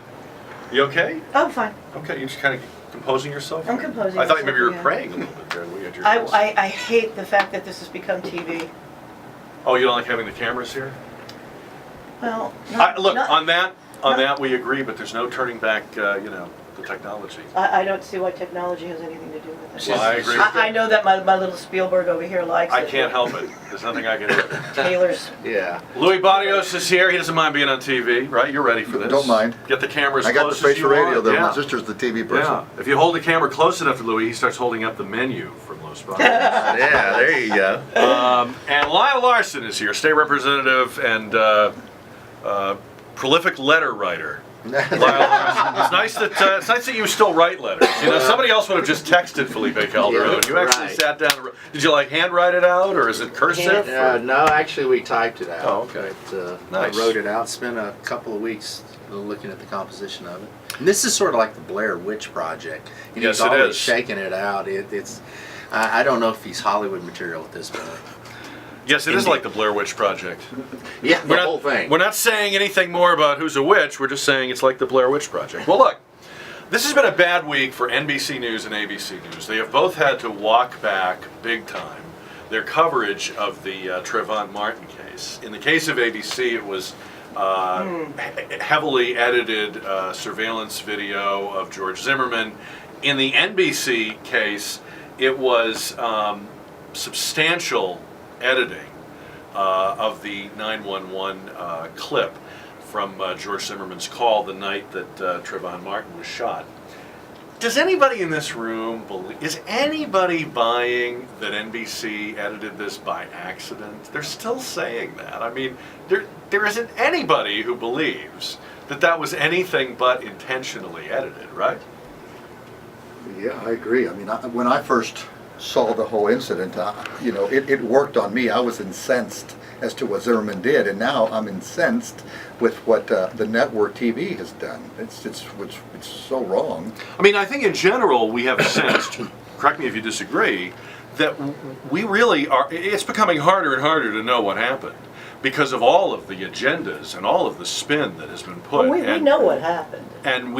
You okay?
Oh, fine.
Okay, you're just kind of composing yourself?
I'm composing
I thought maybe you were
myself, yeah.
praying a little bit there. We had your
I hate the fact that this has become TV.
Oh, you don't like having the cameras here?
Well,
Look,
not-
on that we agree, but there's no turning back, the technology.
I don't see why technology has anything to do with it.
Well, I agree.
I know that my little Spielberg over here likes
I
it.
can't help it. There's nothing I can do.
Taylor's.
Yeah.
Louis Barrios is here. He doesn't mind being on TV, right? You're ready for this.
Don't mind.
Get the cameras
I got the
close
face
as you
for radio
want.
though.
Yeah.
My sister's the TV person.
Yeah. If you hold the camera close enough to Louis, he starts holding up the menu from Los Barrios.
Yeah, there you go.
And Lyle Larson is here, state representative and prolific letter writer. Lyle Larson. It's nice that you still write letters. You know, somebody else would have just texted Felipe Calderon. You actually
Right.
sat down. Did you like handwrite it out, or is it cursive?
No, actually, we typed it out.
Oh, okay.
But,
Nice.
I wrote it out. Spent a couple of weeks looking at the composition of it. And this is sort of like the Blair Witch Project. You know,
Yes,
he's
it
always
is.
shaking it out. It's. I don't know if he's Hollywood material at this point.
Yes, it is
Indeed.
like the Blair Witch Project.
Yeah, the
We're not,
whole thing.
We're not saying anything more about who's a witch. We're just saying it's like the Blair Witch Project. Well, look, this has been a bad week for NBC News and ABC News. They have both had to walk back big time their coverage of the Trayvon Martin case. In the case of ABC, it was heavily edited surveillance video of George Zimmerman. In the NBC case, it was substantial editing of the 911 clip from George Zimmerman's call the night that Trayvon Martin was shot. Does anybody in this room believe, is anybody buying that NBC edited this by accident? They're still saying that. I mean, there isn't anybody who believes that that was anything but intentionally edited, right?
Yeah, I agree. I mean, when I first saw the whole incident, it worked on me. I was incensed as to what Zimmerman did, and now I'm incensed with what the network TV has done. It's so wrong.
I mean, I think in general we have a sense, correct me if you disagree, that we really are, it's becoming harder and harder to know what happened because of all of the agendas and all of the spin that has been put.
Well, we know what happened.
And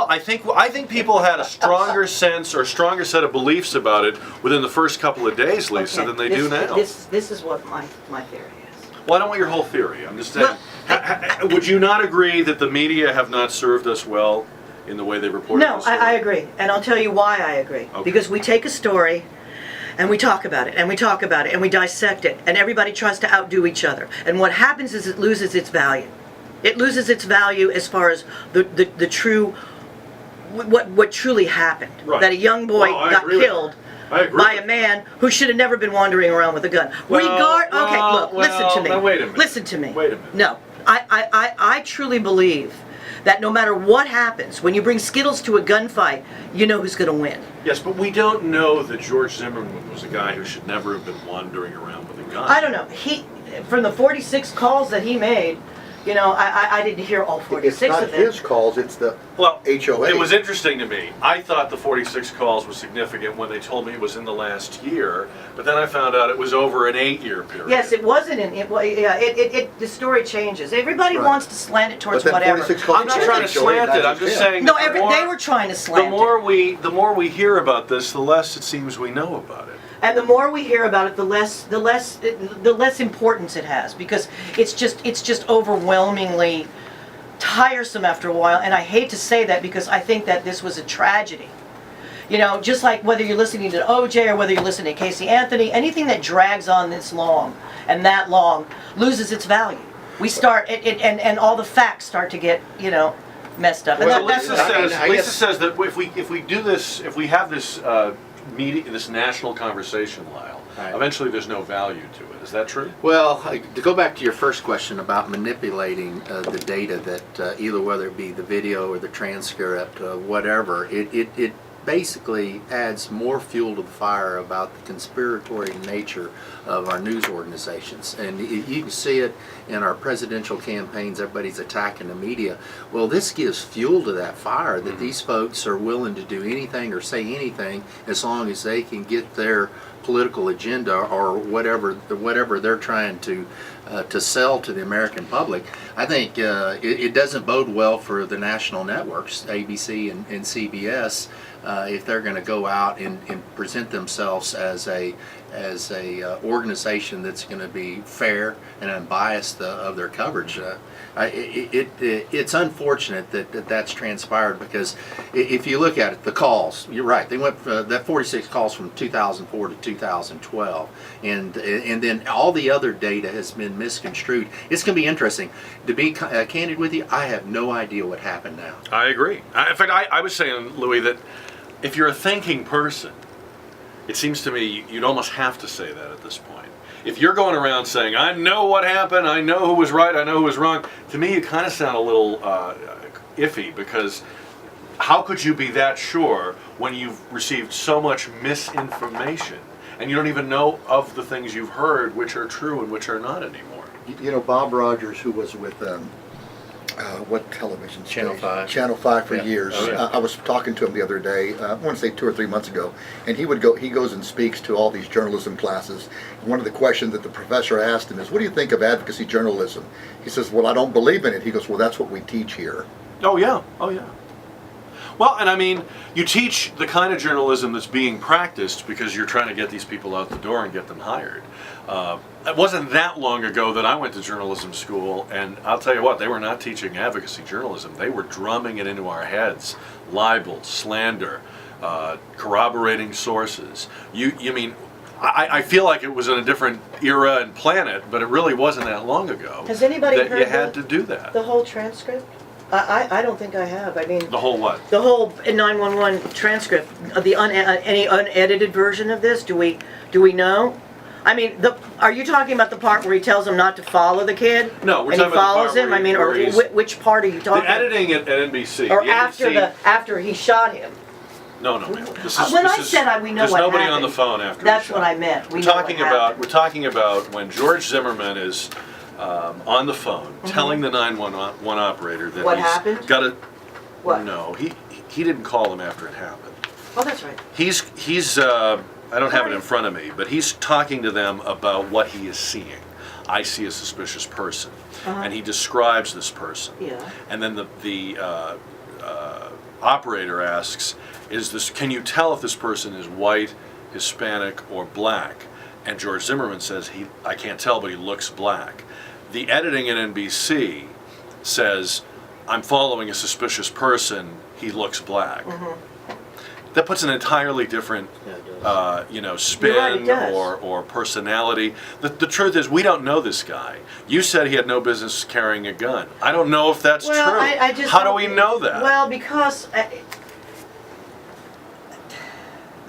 I think people had a stronger sense or stronger set of beliefs about it within the first couple of days, Lisa,
Okay,
than they do now.
This is what my theory is.
Well, I don't want your whole theory. I'm just saying, would you not agree that the media have not served us well in the way they reported
No,
this story?
I agree, and I'll tell you why I agree.
Okay.
Because we take a story, and we talk about it, and we talk about it, and we dissect it, and everybody tries to outdo each other. And what happens is it loses its value. It loses its value as far as the true, what truly happened.
Right.
That a young boy
Well, I
got
agree with
killed
I agree
by
with
a man who should have never been wandering around with a gun. Listen to me.
Now wait a minute.
Listen to me.
Wait a minute.
No, I truly believe that no matter what happens, when you bring Skittles to a gunfight, you know who's going to win.
Yes, but we don't know that George Zimmerman was a guy who should never have been wandering around with a gun.
I don't know. From the 46 calls that he made You know, I didn't hear all
It's
46
not
of them.
his calls, it's the
Well,
HOA.
it was interesting to me. I thought the 46 calls was significant when they told me it was in the last year, but then I found out it was over an 8-year period.
Yes, it wasn't in, the story changes. Everybody
Right.
wants to slant it towards
But then
whatever.
46 calls
I'm not
to
trying to
HOA,
slant
not
it. I'm just
him.
saying.
No,
the more-
they were trying to slant
The more
it.
the more we hear about this, the less it seems we know about it.
And the more we hear about it, the less importance it has, because it's just overwhelmingly tiresome after a while. And I hate to say that, because I think that this was a tragedy. You know, just like whether you're listening to OJ or whether you're listening to Casey Anthony, anything that drags on this long and that long loses its value. We start and all the facts start to get, you know, messed up. And
Well,
that's
Lisa says that if we do this, if we have this meeting, this national conversation, Lyle,
Right.
eventually there's no value to it. Is that true?
Well, to go back to your first question about manipulating the data, that either whether it be the video or the transcript, whatever, it basically adds more fuel to the fire about the conspiratory nature of our news organizations. And you can see it in our presidential campaigns. Everybody's attacking the media. Well, this gives fuel to that fire, that these folks are willing to do anything or say anything as long as they can get their political agenda or whatever they're trying to sell to the American public. I think it doesn't bode well for the national networks, ABC and CBS, if they're going to go out and present themselves as a organization that's going to be fair and unbiased of their coverage. It's unfortunate that that's transpired, because if you look at it, the calls, you're right, they went that 46 calls from 2004 to 2012, and then all the other data has been misconstrued. It's going to be interesting. To be candid with you, I have no idea what happened now.
I agree. In fact, I was saying, Louis, that if you're a thinking person, it seems to me you'd almost have to say that at this point. If you're going around saying, I know what happened, I know who was right, I know who was wrong, to me you kind of sound a little iffy, because how could you be that sure when you've received so much misinformation and you don't even know of the things you've heard which are true and which are not anymore?
You know, Bob Rogers, who was with what television
Channel
station?
5.
Channel 5 for
Yeah.
years.
Oh, yeah.
I was talking to him the other day, I want to say 2 or 3 months ago, and he goes and speaks to all these journalism classes. And one of the questions that the professor asked him is, what do you think of advocacy journalism? He says, well, I don't believe in it. He goes, well, that's what we teach here.
Oh yeah, oh yeah. Well, and I mean, you teach the kind of journalism that's being practiced because you're trying to get these people out the door and get them hired. It wasn't that long ago that I went to journalism school, and I'll tell you what, they were not teaching advocacy journalism. They were drumming it into our heads. Libel, slander, corroborating sources. I feel like it was in a different era and planet, but it really wasn't that long ago.
Has anybody
that
heard
you had to do that?
the whole transcript? I don't think I have. I mean,
The whole what?
the whole 911 transcript, any unedited version of this. Do we know? I mean, are you talking about the part where he tells him not to follow the kid?
No, we're
and he
talking about the
follows
part
him.
where
I mean, or
where he's-
which part are you talking?
The editing at NBC.
Or
The NBC
after he shot him.
No, ma'am.
When I said we know
there's
what
nobody
happened,
on the phone after.
that's
he
what
shot.
I meant.
We're talking about when George Zimmerman is on the phone telling the 911 operator that
What
he's
happened?
got to.
What?
No, he didn't call him after it happened.
Oh, that's right.
He's I don't have it in front of me, but he's talking to them about what he is seeing. I see a suspicious person, and he describes this person.
Yeah.
And then the operator asks, can you tell if this person is white, Hispanic, or black? And George Zimmerman says, I can't tell, but he looks black. The editing at NBC says, I'm following a suspicious person, he looks black. That puts an entirely different spin
You're right, it does.
or personality. The truth is, we don't know this guy. You said he had no business carrying a gun. I don't know if that's true.
I just
How do
don't-
we know that?
Well, because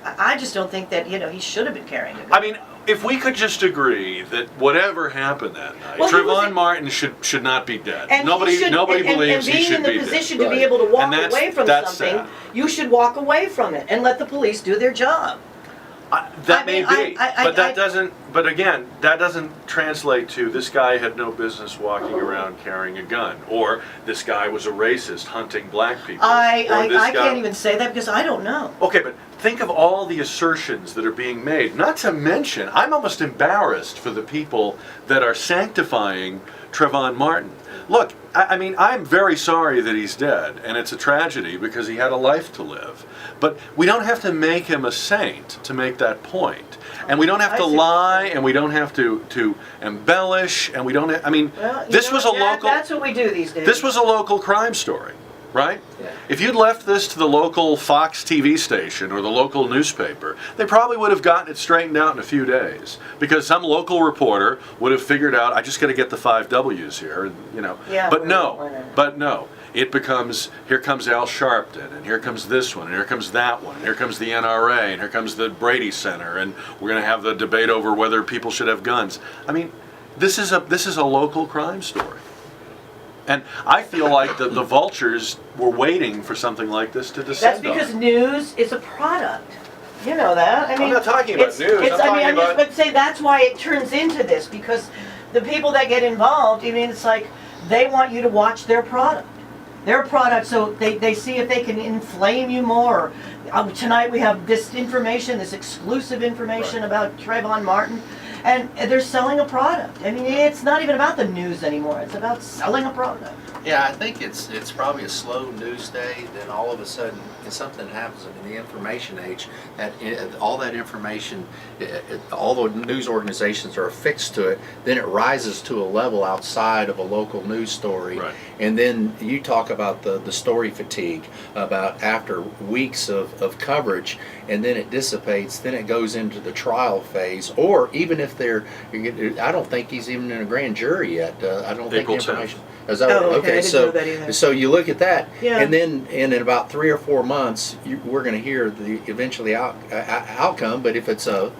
I just don't think that he should have been carrying a gun.
I mean, if we could just agree that whatever happened that night,
Well, he was
Trayvon
in-
Martin should not be dead.
And
Nobody
he should,
believes
and
he should
being in
be
the position
dead.
to be
Right.
able to walk
And that's-
away from
that's
something,
sad.
you should walk away from it and let the police do their job.
That
I
may
mean,
be, but that
I-
doesn't. But again, that doesn't translate to this guy had no business walking around carrying a gun, or this guy was a racist hunting black people. or this
I
guy-
can't even say that because I don't know.
Okay, but think of all the assertions that are being made. Not to mention, I'm almost embarrassed for the people that are sanctifying Trayvon Martin. Look, I mean, I'm very sorry that he's dead, and it's a tragedy because he had a life to live. But we don't have to make him a saint to make that point. And we don't have
I
to
see.
lie, and we don't have to embellish, and we don't I mean,
Well, you
this
know,
was a local...
That's what we do these days.
This was a local crime story, right?
Yeah.
If you'd left this to the local Fox TV station or the local newspaper, they probably would have gotten it straightened out in a few days, because some local reporter would have figured out, I just got to get the 5 W's here, you know.
Yeah,
but
right,
no,
right.
but no. It becomes, here comes Al Sharpton, and here comes this one, and here comes that one, and here comes the NRA, and here comes the Brady Center, and we're going to have the debate over whether people should have guns. I mean, this is a local crime story. And I feel like the vultures were waiting for something like this to
That's
descend on.
because news is a product. You know that. I mean,
not talking about
it's,
news.
It's,
I'm
I mean,
talking
I'm just
about-
about to say that's why it turns into this, because the people that get involved, I mean, it's like they want you to watch their product. Their product, so they see if they can inflame you more. Tonight we have this information, this exclusive information about Trayvon Martin, and they're selling a product. I mean, it's not even about the news anymore. It's about selling a product.
Yeah, I think it's probably a slow news day. Then all of a sudden, something happens in the information age. That all that information, all the news organizations are affixed to it. Then it rises to a level outside of a local news story.
Right.
And then you talk about the story fatigue, about after weeks of coverage, and then it dissipates. Then it goes into the trial phase, or even if I don't think he's even in a grand jury yet. I don't think
April
the
10th.
information. Is that
Oh,
right?
okay, I didn't
so
know that either.
so you look at that,
Yeah.
and then in about 3 or 4 months, we're going to hear the eventually outcome. But if it's a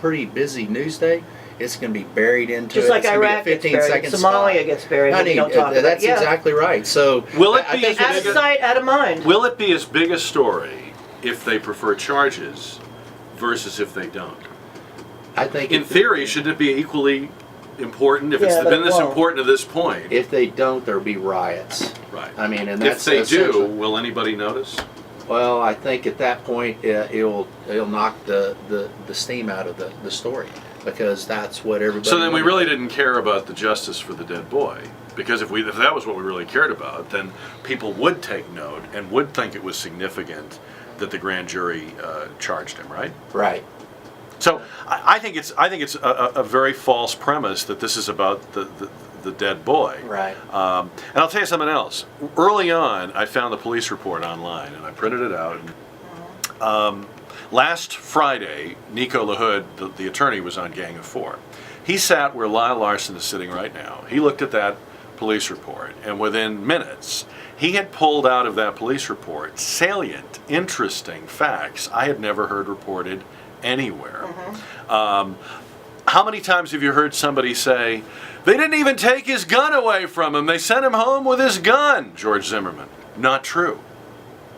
pretty busy news day, it's going to be buried into
Just
it.
like
It's gonna be a
Iraq gets
15
buried,
second
Somalia
spot.
gets buried, and we
Honey,
don't talk about it.
that's
Yeah.
exactly right. So
Will it
I
be
think
as
Out of
big a-
sight, out of mind.
Will it be as big a story if they prefer charges versus if they don't?
I think
In theory, shouldn't it be equally important if it's
Yeah, but
been
it
this
won't.
important to this point?
if they don't, there'll be riots.
Right.
I mean, and
If
that's
they do,
essentially-
will anybody notice?
Well, I think at that point it'll knock the steam out of the story, because that's what everybody.
So then we
wanted.
really didn't care about the justice for the dead boy, because if that was what we really cared about, then people would take note and would think it was significant that the grand jury charged him, right?
Right.
So I think it's a very false premise that this is about the dead boy.
Right.
And I'll tell you something else. Early on, I found the police report online, and I printed it out. Last Friday, Nico LaHood, the attorney, was on Gang of Four. He sat where Lyle Larson is sitting right now. He looked at that police report, and within minutes, he had pulled out of that police report salient, interesting facts I had never heard reported anywhere. How many times have you heard somebody say, they didn't even take his gun away from him, they sent him home with his gun? George Zimmerman. Not true.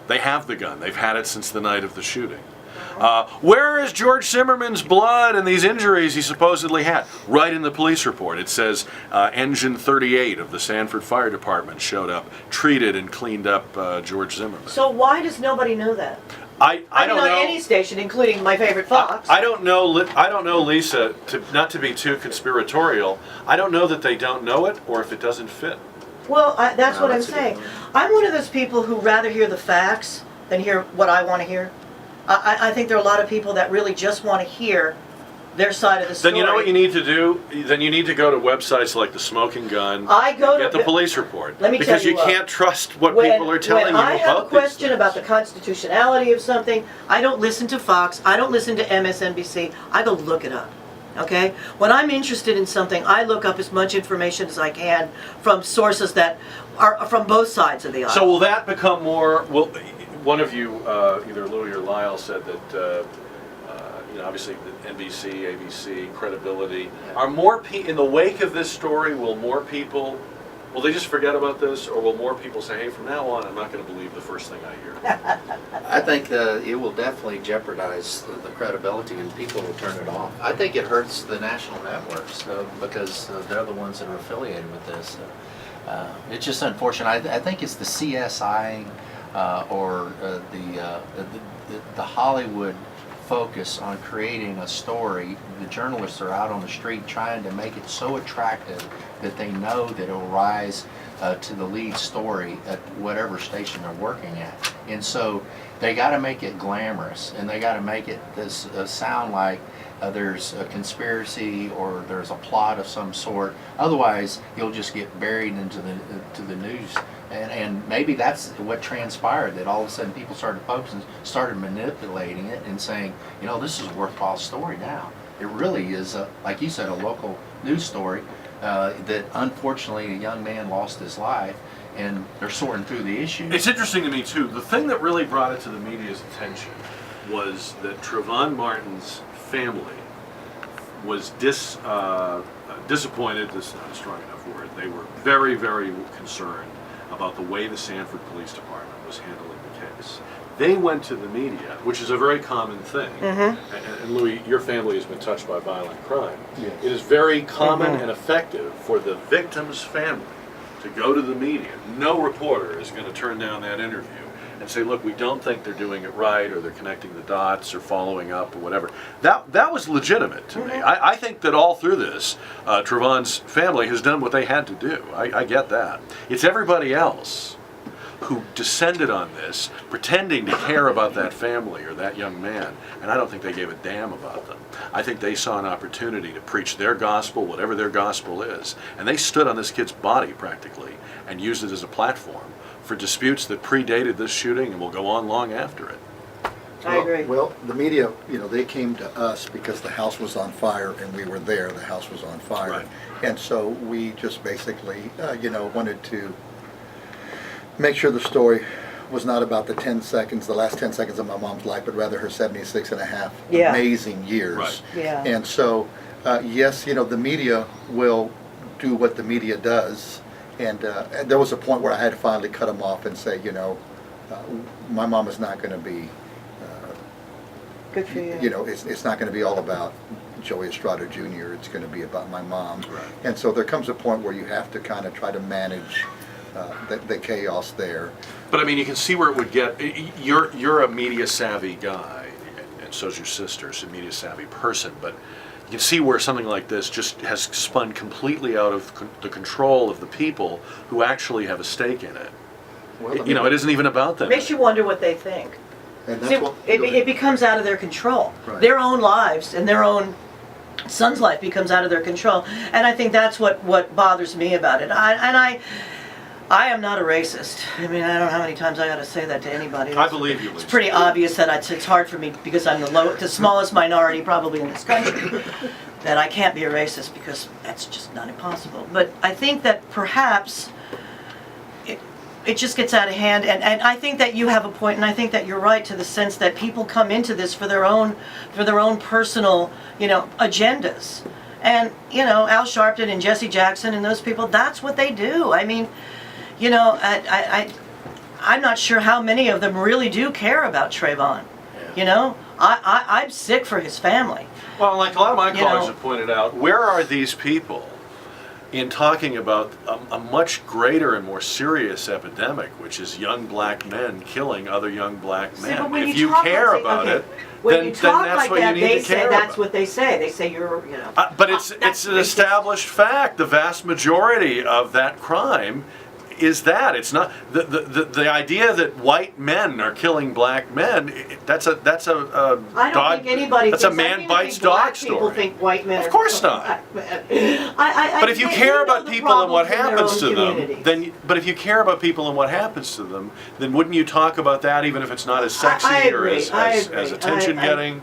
They have the gun. They've had it since the night of the shooting. Where is George Zimmerman's blood and these injuries he supposedly had? Right in the police report. It says Engine 38 of the Sanford Fire Department showed up, treated and cleaned up George Zimmerman.
So why does nobody know that?
I
I
don't
mean, on
know.
any station, including my favorite Fox.
I don't know, Lisa, not to be too conspiratorial, I don't know that they don't know it or if it doesn't fit.
Well, that's
No,
what I'm
that's a good
saying.
point.
I'm one of those people who rather hear the facts than hear what I want to hear. I think there are a lot of people that really just want to hear their side of the story.
Then you know what you need to do? Then you need to go to websites like the Smoking Gun.
I go
Get
to
the police report.
Let me
because
tell you
you
what.
can't trust what people are telling
when
you
I have a
about these
question about the
things.
constitutionality of something, I don't listen to Fox, I don't listen to MSNBC, I go look it up. Okay? When I'm interested in something, I look up as much information as I can from sources that are from both sides of the aisle.
So will that become more? Will one of you, either Louis or Lyle, said that obviously the NBC, ABC, credibility are more in the wake of this story. Will more people Will they just forget about this, or will more people say, hey, from now on, I'm not going to believe the first thing I hear?
I think it will definitely jeopardize the credibility, and people will turn it off. I think it hurts the national networks because they're the ones that are affiliated with this. It's just unfortunate. I think it's the CSI or the Hollywood focus on creating a story. The journalists are out on the street trying to make it so attractive that they know that it'll rise to the lead story at whatever station they're working at. And so they got to make it glamorous, and they got to make it this sound like there's a conspiracy or there's a plot of some sort. Otherwise, you'll just get buried into the news. And maybe that's what transpired, that all of a sudden people started focusing, started manipulating it and saying, you know, this is a worthwhile story now. It really is, like you said, a local news story that unfortunately a young man lost his life, and they're sorting through the issues.
It's interesting to me, too. The thing that really brought it to the media's attention was that Trayvon Martin's family was disappointed, this is not a strong enough word, they were very, very concerned about the way the Sanford Police Department was handling the case. They went to the media, which is a very common thing. And Louis, your family has been touched by violent crime.
Yes.
It is very common and effective for the victim's family to go to the media. No reporter is going to turn down that interview and say, look, we don't think they're doing it right, or they're connecting the dots, or following up, or whatever. That was legitimate to me. I think that all through this, Trayvon's family has done what they had to do. I get that. It's everybody else who descended on this, pretending to care about that family or that young man, and I don't think they gave a damn about them. I think they saw an opportunity to preach their gospel, whatever their gospel is, and they stood on this kid's body practically and used it as a platform for disputes that predated this shooting and will go on long after it.
I agree.
Well, the media, you know, they came to us because the house was on fire and we were there. The house was on fire.
Right.
And so we just basically, wanted to make sure the story was not about the last 10 seconds of my mom's life, but rather her 76 and a half
Yeah.
amazing years.
Right.
Yeah.
And so, yes, the media will do what the media does. And there was a point where I had to finally cut them off and say, my mom is not going to be,
Good for you.
it's not going to be all about Joey Estrada Jr. It's going to be about my mom.
Right.
And so there comes a point where you have to kind of try to manage the chaos there.
But I mean, you can see where it would get. You're a media savvy guy, and so's your sister. She's a media savvy person. But you can see where something like this just has spun completely out of the control of the people who actually have a stake in it.
Well,
It isn't even about them.
It makes you wonder what they think.
And that's
See,
what,
it becomes out of their control.
Right.
Their own lives and their own son's life becomes out of their control. And I think that's what bothers me about it. I am not a racist. I mean, I don't know how many times I got to say that to anybody.
I believe you,
It's
Lisa.
pretty obvious that it's hard for me because I'm the smallest minority probably in this country that I can't be a racist because that's just not impossible. But I think that perhaps it just gets out of hand, and I think that you have a point, and I think that you're right to the sense that people come into this for their own personal, agendas. And, Al Sharpton and Jesse Jackson and those people, that's what they do. I mean, I'm not sure how many of them really do care about Trayvon. I'm sick for his family.
Well, like a lot of my colleagues
know-
have pointed out, where are these people in talking about a much greater and more serious epidemic, which is young black men killing other young black
See,
men?
but when
If
you
you
talk
care
like,
about
okay,
it,
when
then
you talk
that's
like
what
that,
you need
they
to
say
care
that's
about.
what they say. They say you're,
But it's
that's
an
racist.
established fact. The vast majority of that crime is that. It's not the idea that white men are killing black men. That's a
I don't
dog.
think anybody.
That's
thinks,
a man
I think
bites
black
dog
People
story.
think white men.
Of
are
course
killing
not.
black men.
But if you care about people and what happens to them,
then
but if you care about people and what happens to them, then wouldn't you talk about that even if it's not as sexy
I
or
agree, I
as
agree.
attention getting?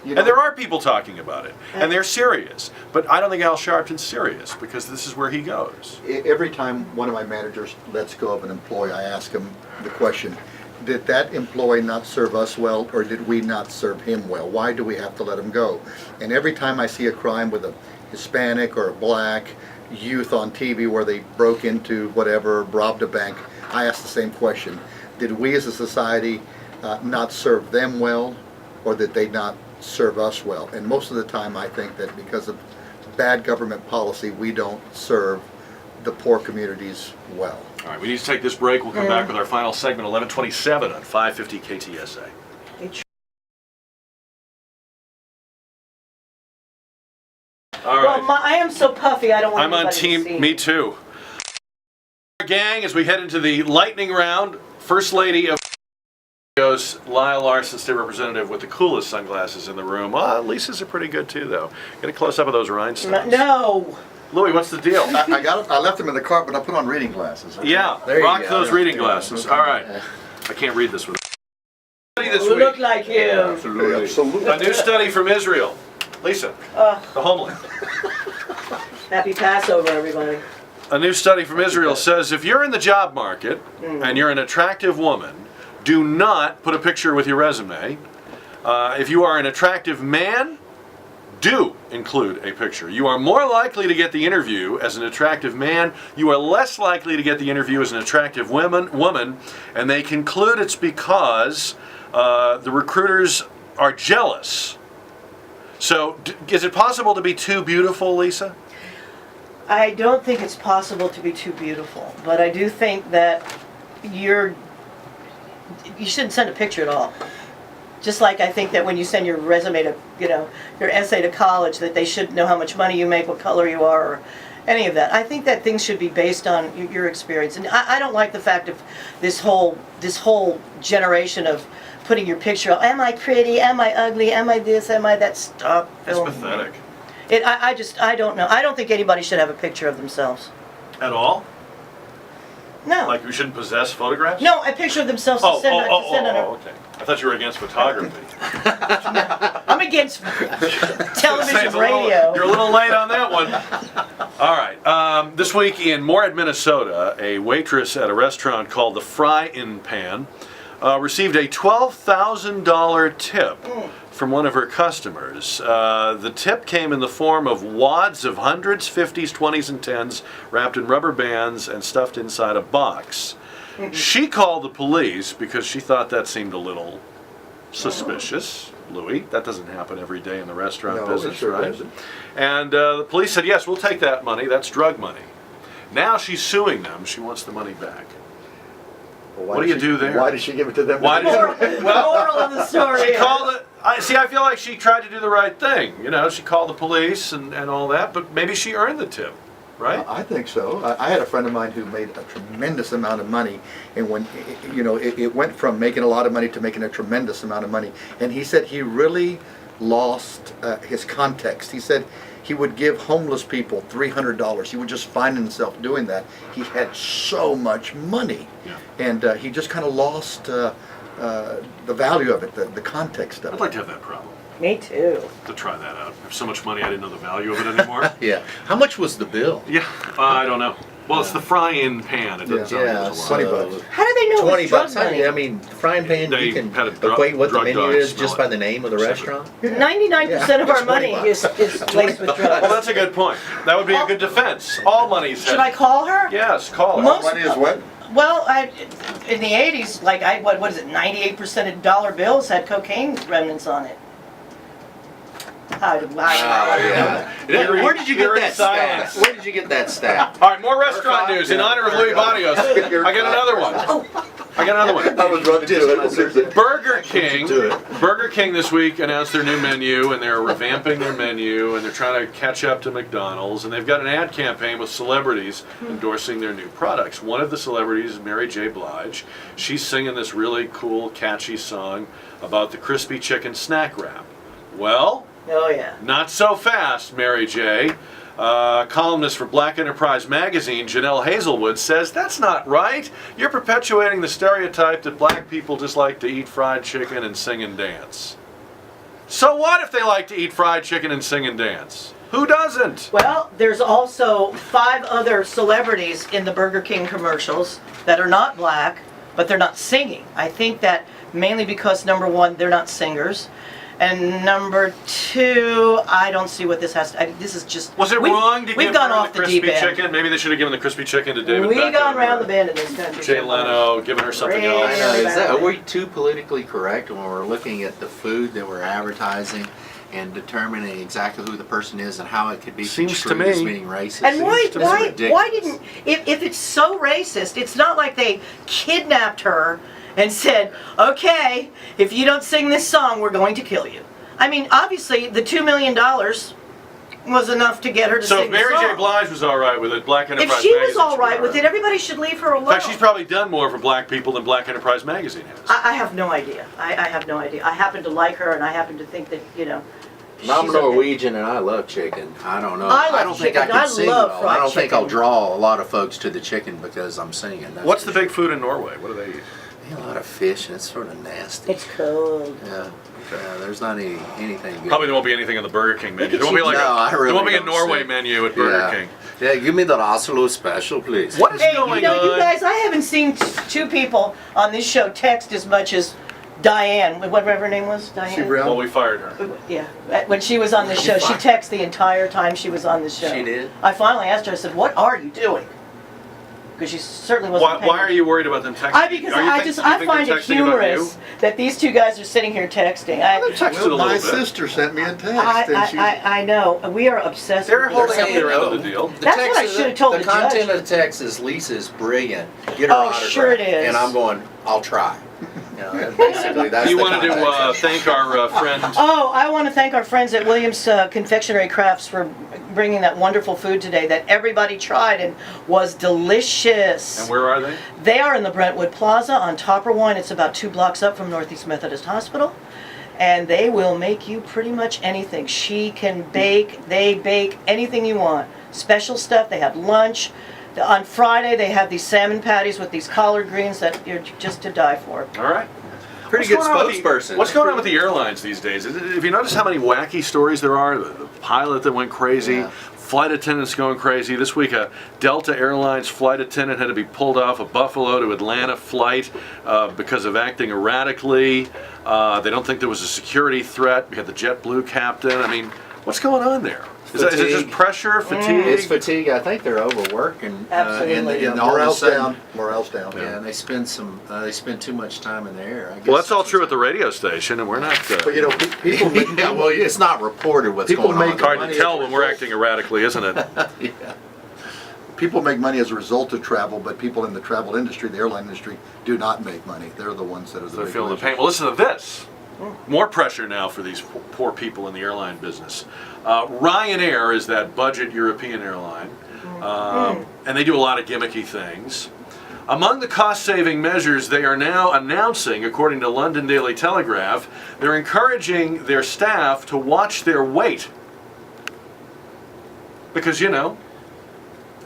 you know,
And there are people talking about it, and they're serious. But I don't think Al Sharpton's serious because this is where he goes.
every time one of my managers lets go of an employee, I ask him the question, did that employee not serve us well, or did we not serve him well? Why do we have to let him go? And every time I see a crime with a Hispanic or a black, youth on TV where they broke into whatever, robbed a bank, I ask the same question. Did we as a society not serve them well, or did they not serve us well? And most of the time I think that because of bad government policy, we don't serve the poor communities well.
All right, we need to take this break. We'll come back with our final segment, 11:27 on 550 KTSA. All right.
Well, I am so puffy, I don't want
I'm on
anybody to
team,
see.
me too. Gang, as we head into the lightning round, First Lady of goes Lyle, Larson, State Representative with the coolest sunglasses in the room. Lisa's are pretty good too, though. Get a close up of those rhinestones.
No.
Louis, what's the deal?
I got them, I left them in the car, but I put on reading glasses.
Yeah,
There you
rock
go.
those reading
Yeah.
glasses. All right. I can't read this one. Study this
You look
week.
like him.
Absolutely.
A new study from Israel. Lisa, the homeland.
Happy Passover, everybody.
A new study from Israel says if you're in the job market and you're an attractive woman, do not put a picture with your resume. If you are an attractive man, do include a picture. You are more likely to get the interview as an attractive man. You are less likely to get the interview as an attractive woman. And they conclude it's because the recruiters are jealous. So, is it possible to be too beautiful, Lisa?
I don't think it's possible to be too beautiful, but I do think that you shouldn't send a picture at all. Just like I think that when you send your resume to, your essay to college, that they should know how much money you make, what color you are, or any of that. I think that things should be based on your experience. And I don't like the fact of this whole generation of putting your picture up. Am I pretty? Am I ugly? Am I this? Am I that? Stop
It's
filming.
pathetic.
I don't know. I don't think anybody should have a picture of themselves.
At all?
No.
Like we shouldn't possess photographs?
No, a picture of themselves to send on
Okay. I thought you were against photography.
I'm against television, radio.
You're a little late on that one. All right. This week in Morehead, Minnesota, a waitress at a restaurant called the Fry-In Pan received a $12,000 tip from one of her customers. The tip came in the form of wads of hundreds, 50s, 20s, and 10s wrapped in rubber bands and stuffed inside a box. She called the police because she thought that seemed a little suspicious. Louis, that doesn't happen every day in the restaurant
No, it
business,
sure
right?
doesn't.
And the police said, yes, we'll take that money. That's drug money. Now she's suing them. She wants the money back. What do you do there?
Why did she give it to them?
Why did
The moral of the story.
She called it. I feel like she tried to do the right thing. She called the police and all that, but maybe she earned the tip, right?
I think so. I had a friend of mine who made a tremendous amount of money, and when it went from making a lot of money to making a tremendous amount of money, and he said he really lost his context. He said he would give homeless people $300. He would just find himself doing that. He had so much money,
Yeah.
and he just kind of lost the value of it, the context of
I'd
it.
like to have that problem.
Me too.
To try that out. I have so much money, I didn't know the value of it anymore.
Yeah. How much was the bill?
Yeah, I don't know. Well, it's the Fry-In Pan. It doesn't sound like
Yeah,
it was a lot.
$20 bucks.
How do they know
$20
it's drug
bucks.
money?
I mean, frying pan.
They
You can
had a
equate what the
drug
menu
dog
is
smell
just
it.
by the name of the
Separate.
restaurant.
99% of our
It's
money
20
is laced with drugs.
Well, that's a good point. That would be a good defense. All money's
Should I call her?
Yes, call her.
Most-
Money is what?
Well, in the 80s, what is it, 98% of dollar bills had cocaine remnants on it.
Yeah. Where did you get
Eerie
that stat?
silence.
Where did you get that stat?
All right, more restaurant news in honor of Louis Barrios. I got another one. I got another one.
I was running to it.
Burger King.
do it.
Burger King this week announced their new menu, and they're revamping their menu, and they're trying to catch up to McDonald's, and they've got an ad campaign with celebrities endorsing their new products. One of the celebrities is Mary J. Blige. She's singing this really cool, catchy song about the crispy chicken snack wrap. Well,
Oh, yeah.
not so fast, Mary J. Columnist for Black Enterprise magazine, Janelle Hazelwood, says that's not right. You're perpetuating the stereotype that black people just like to eat fried chicken and sing and dance. So what if they like to eat fried chicken and sing and dance? Who doesn't?
Well, there's also 5 other celebrities in the Burger King commercials that are not black, but they're not singing. I think that mainly because, number one, they're not singers. And number 2, I don't see what this has to. This is just.
Was it wrong to
we've
give
gone
her
off
the
the deep
crispy
end.
chicken? Maybe they should have given the crispy chicken to David
We've
Beckham.
gone round
or
the bend in this country.
Jay Leno, giving her something
Really?
else.
I know,
Yeah.
are we too politically correct when we're looking at the food that we're advertising and determining exactly who the person is and how it could be
Seems to
construed as
me.
being racist?
And
It's
why
ridiculous.
didn't, if it's so racist, it's not like they kidnapped her and said, okay, if you don't sing this song, we're going to kill you. I mean, obviously, the $2 million was enough to get her to
So
sing
if Mary
the
J.
song.
Blige was all right with it, Black Enterprise
If she was
Magazine
all
should be
right with it, everybody should leave her alone.
In fact, she's probably done more for black people than Black Enterprise Magazine has.
I have no idea. I have no idea. I happen to like her, and I happen to think that,
I'm
she's okay.
Norwegian and I love chicken. I don't know.
I love
don't think I
chicken.
can
I
sing
love
well.
fried
I don't think I'll
chicken.
draw a lot of folks to the chicken because I'm singing. That's
What's
for
the big food in Norway? What do they eat?
sure. A lot of fish and it's sort of nasty.
It's cold.
Yeah. Yeah, there's not anything good.
Probably there won't be anything on the Burger King menu.
Look
There
at
won't be
you.
like
No, I
there
really
won't be a
don't
Norway
see.
menu at Burger King.
Yeah, give me the Oslo special, please.
What is
Hey,
going
you
on?
guys, I haven't seen two people on this show text as much as Diane, whatever her name was, Diane.
She Brown?
Well, we fired her.
Yeah, when she was on this show, she texted the entire time she was on this show.
She did?
I finally asked her. I said, "What are you doing?" Because she certainly wasn't.
Why are you worried about them texting?
Because
Are you
I
think-
just
you
I
think they're
find it
texting about you?
humorous that these two guys are sitting here texting.
They're texting a
Well,
little
my
bit.
sister sent me a text, and she.
I know. We are obsessed.
They're
with
holding
this.
up their end of the deal.
That's what I should have told the judge.
content of the text is Lisa's brilliant. Get her
Oh,
autograph.
sure it is.
And I'm going, I'll try. Basically, that's
You
the
wanted to
context.
thank our friend.
Oh, I want to thank our friends at Williams Confectionery Crafts for bringing that wonderful food today that everybody tried and was delicious.
And where are they?
They are in the Brentwood Plaza on Topperwine. It's about 2 blocks up from Northeast Methodist Hospital. And they will make you pretty much anything. She can bake, they bake anything you want. Special stuff, they have lunch. On Friday, they have these salmon patties with these collard greens that you're just to die for.
All right.
Pretty good
What's going on with the-
spokesperson.
What's going on with the airlines these days? Have you noticed how many wacky stories there are? The pilot that went crazy,
Yeah.
flight attendants going crazy. This week, a Delta Airlines flight attendant had to be pulled off a Buffalo to Atlanta flight because of acting erratically. They don't think there was a security threat. We had the JetBlue captain. I mean, what's going on there? Is it just
Fatigue.
pressure, fatigue?
It's fatigue. I think they're overworking.
Absolutely.
And all of a
Morale's
sudden,
down. Morale's down.
Yeah, and they spend too much time in the air. I guess
Well, that's all true at the radio station, and we're not.
But you know, people make,
yeah, well, it's not reported what's
People
going on.
make
hard
money
to tell
as a
when we're
result.
acting erratically, isn't it?
Yeah.
people make money as a result of travel, but people in the travel industry, the airline industry, do not make money. They're the ones that are the
They're
big
feeling the
losers.
pain. Well, listen to this. More pressure now for these poor people in the airline business. Ryanair is that budget European airline, and they do a lot of gimmicky things. Among the cost-saving measures they are now announcing, according to London Daily Telegraph, they're encouraging their staff to watch their weight. Because, you know,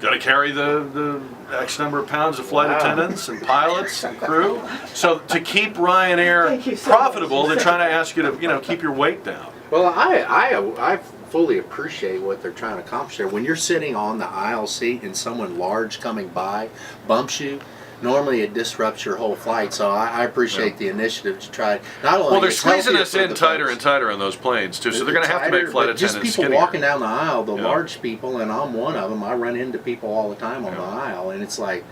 got to carry the X number of pounds of flight attendants and pilots and crew. So to keep Ryanair
Thank you so
profitable,
much.
they're trying to ask you to, you know, keep your weight down.
Well, I fully appreciate what they're trying to accomplish there. When you're sitting on the aisle seat and someone large coming by bumps you, normally it disrupts your whole flight. So I appreciate the initiative to try. Not only
Well, they're
it's
squeezing
healthier
us
for
in
the
tighter
folks-
and tighter on those planes too. So they're going to have to make
tighter,
flight
but just
attendants
people
skinnier.
walking down the aisle, the
Yeah.
large people, and I'm one of them. I run into people all the time on the aisle, and it's like.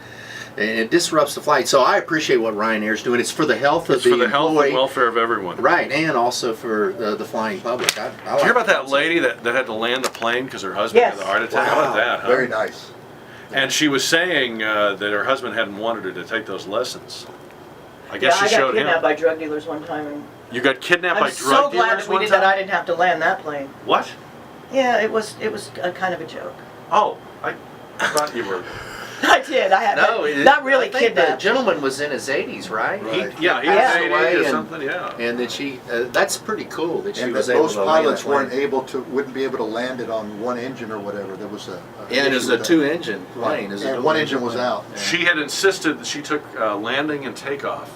It disrupts the flight. So I appreciate what Ryanair's doing. It's for the health of
It's
the
for the health
employee.
and welfare of everyone.
Right, and also for the flying public. I
Did you hear about that lady that had to land the plane because her husband
Yes.
had a heart attack? How about that? Huh?
Very nice.
And she was saying that her husband hadn't wanted her to take those lessons. I
Yeah,
guess
I
she
got
showed
kidnapped
him.
by drug dealers one time, and
You got kidnapped by
I'm
drug
so glad
dealers
that we
one
did
time?
that. I didn't have to land that plane.
What?
Yeah, it was a kind of a joke.
Oh, I thought you were.
I did. I had not really
I think the
kidnapped.
gentleman was in his 80s, right?
Right.
Yeah, he
Passed
was 80
away
or
and-
something. Yeah.
And that she, that's pretty cool that she
And
was
that
able
most
to land
pilots
that plane.
weren't able to, wouldn't be able to land it on one engine or whatever. There was a
Yeah, and it was
issue
a
with that.
two-engine plane. It was a
And
dual
one engine was
plane.
out.
Yeah.
She had insisted that she took landing and takeoff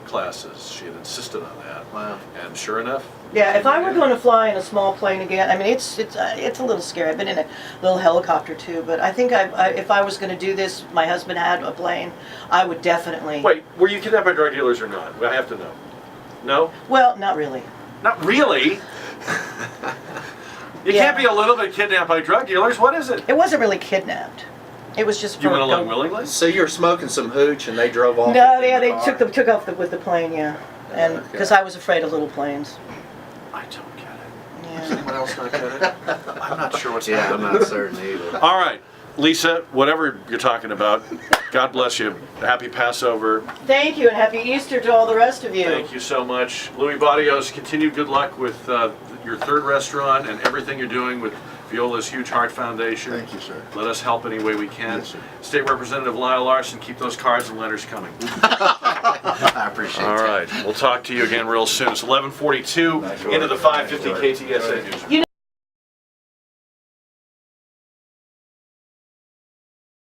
classes. She had insisted on that.
Wow.
And sure enough.
Yeah, if I were going to fly in a small plane again, I mean, it's a little scary. I've been in a little helicopter too, but I think if I was going to do this, my husband had a plane, I would definitely.
Wait, were you kidnapped by drug dealers or not? I have to know. No?
Well, not really.
Not really. You
Yeah.
can't be a little bit kidnapped by drug dealers. What is it?
It wasn't really kidnapped. It was just
You
for
went along willingly?
So you were smoking some hooch and they drove off?
No,
in
yeah,
the
they
car?
took off with the plane, yeah, and
Okay.
because I was afraid of little planes.
I don't get it. Does
Yeah.
anyone else not get it? I'm not sure what's
Yeah, I'm
happening.
not certain either.
All right, Lisa, whatever you're talking about, God bless you. Happy Passover.
Thank you, and happy Easter to all the rest of you.
Thank you so much. Louis Barrios, continued good luck with your third restaurant and everything you're doing with Viola's Huge Heart Foundation.
Thank you, sir.
Let us help any way we can.
Yes, sir.
State Representative Lyle Larson, keep those cards and letters coming.
I appreciate
All
that.
right, we'll talk to you again real soon. It's 11:42 into the 5:50 KTSA News.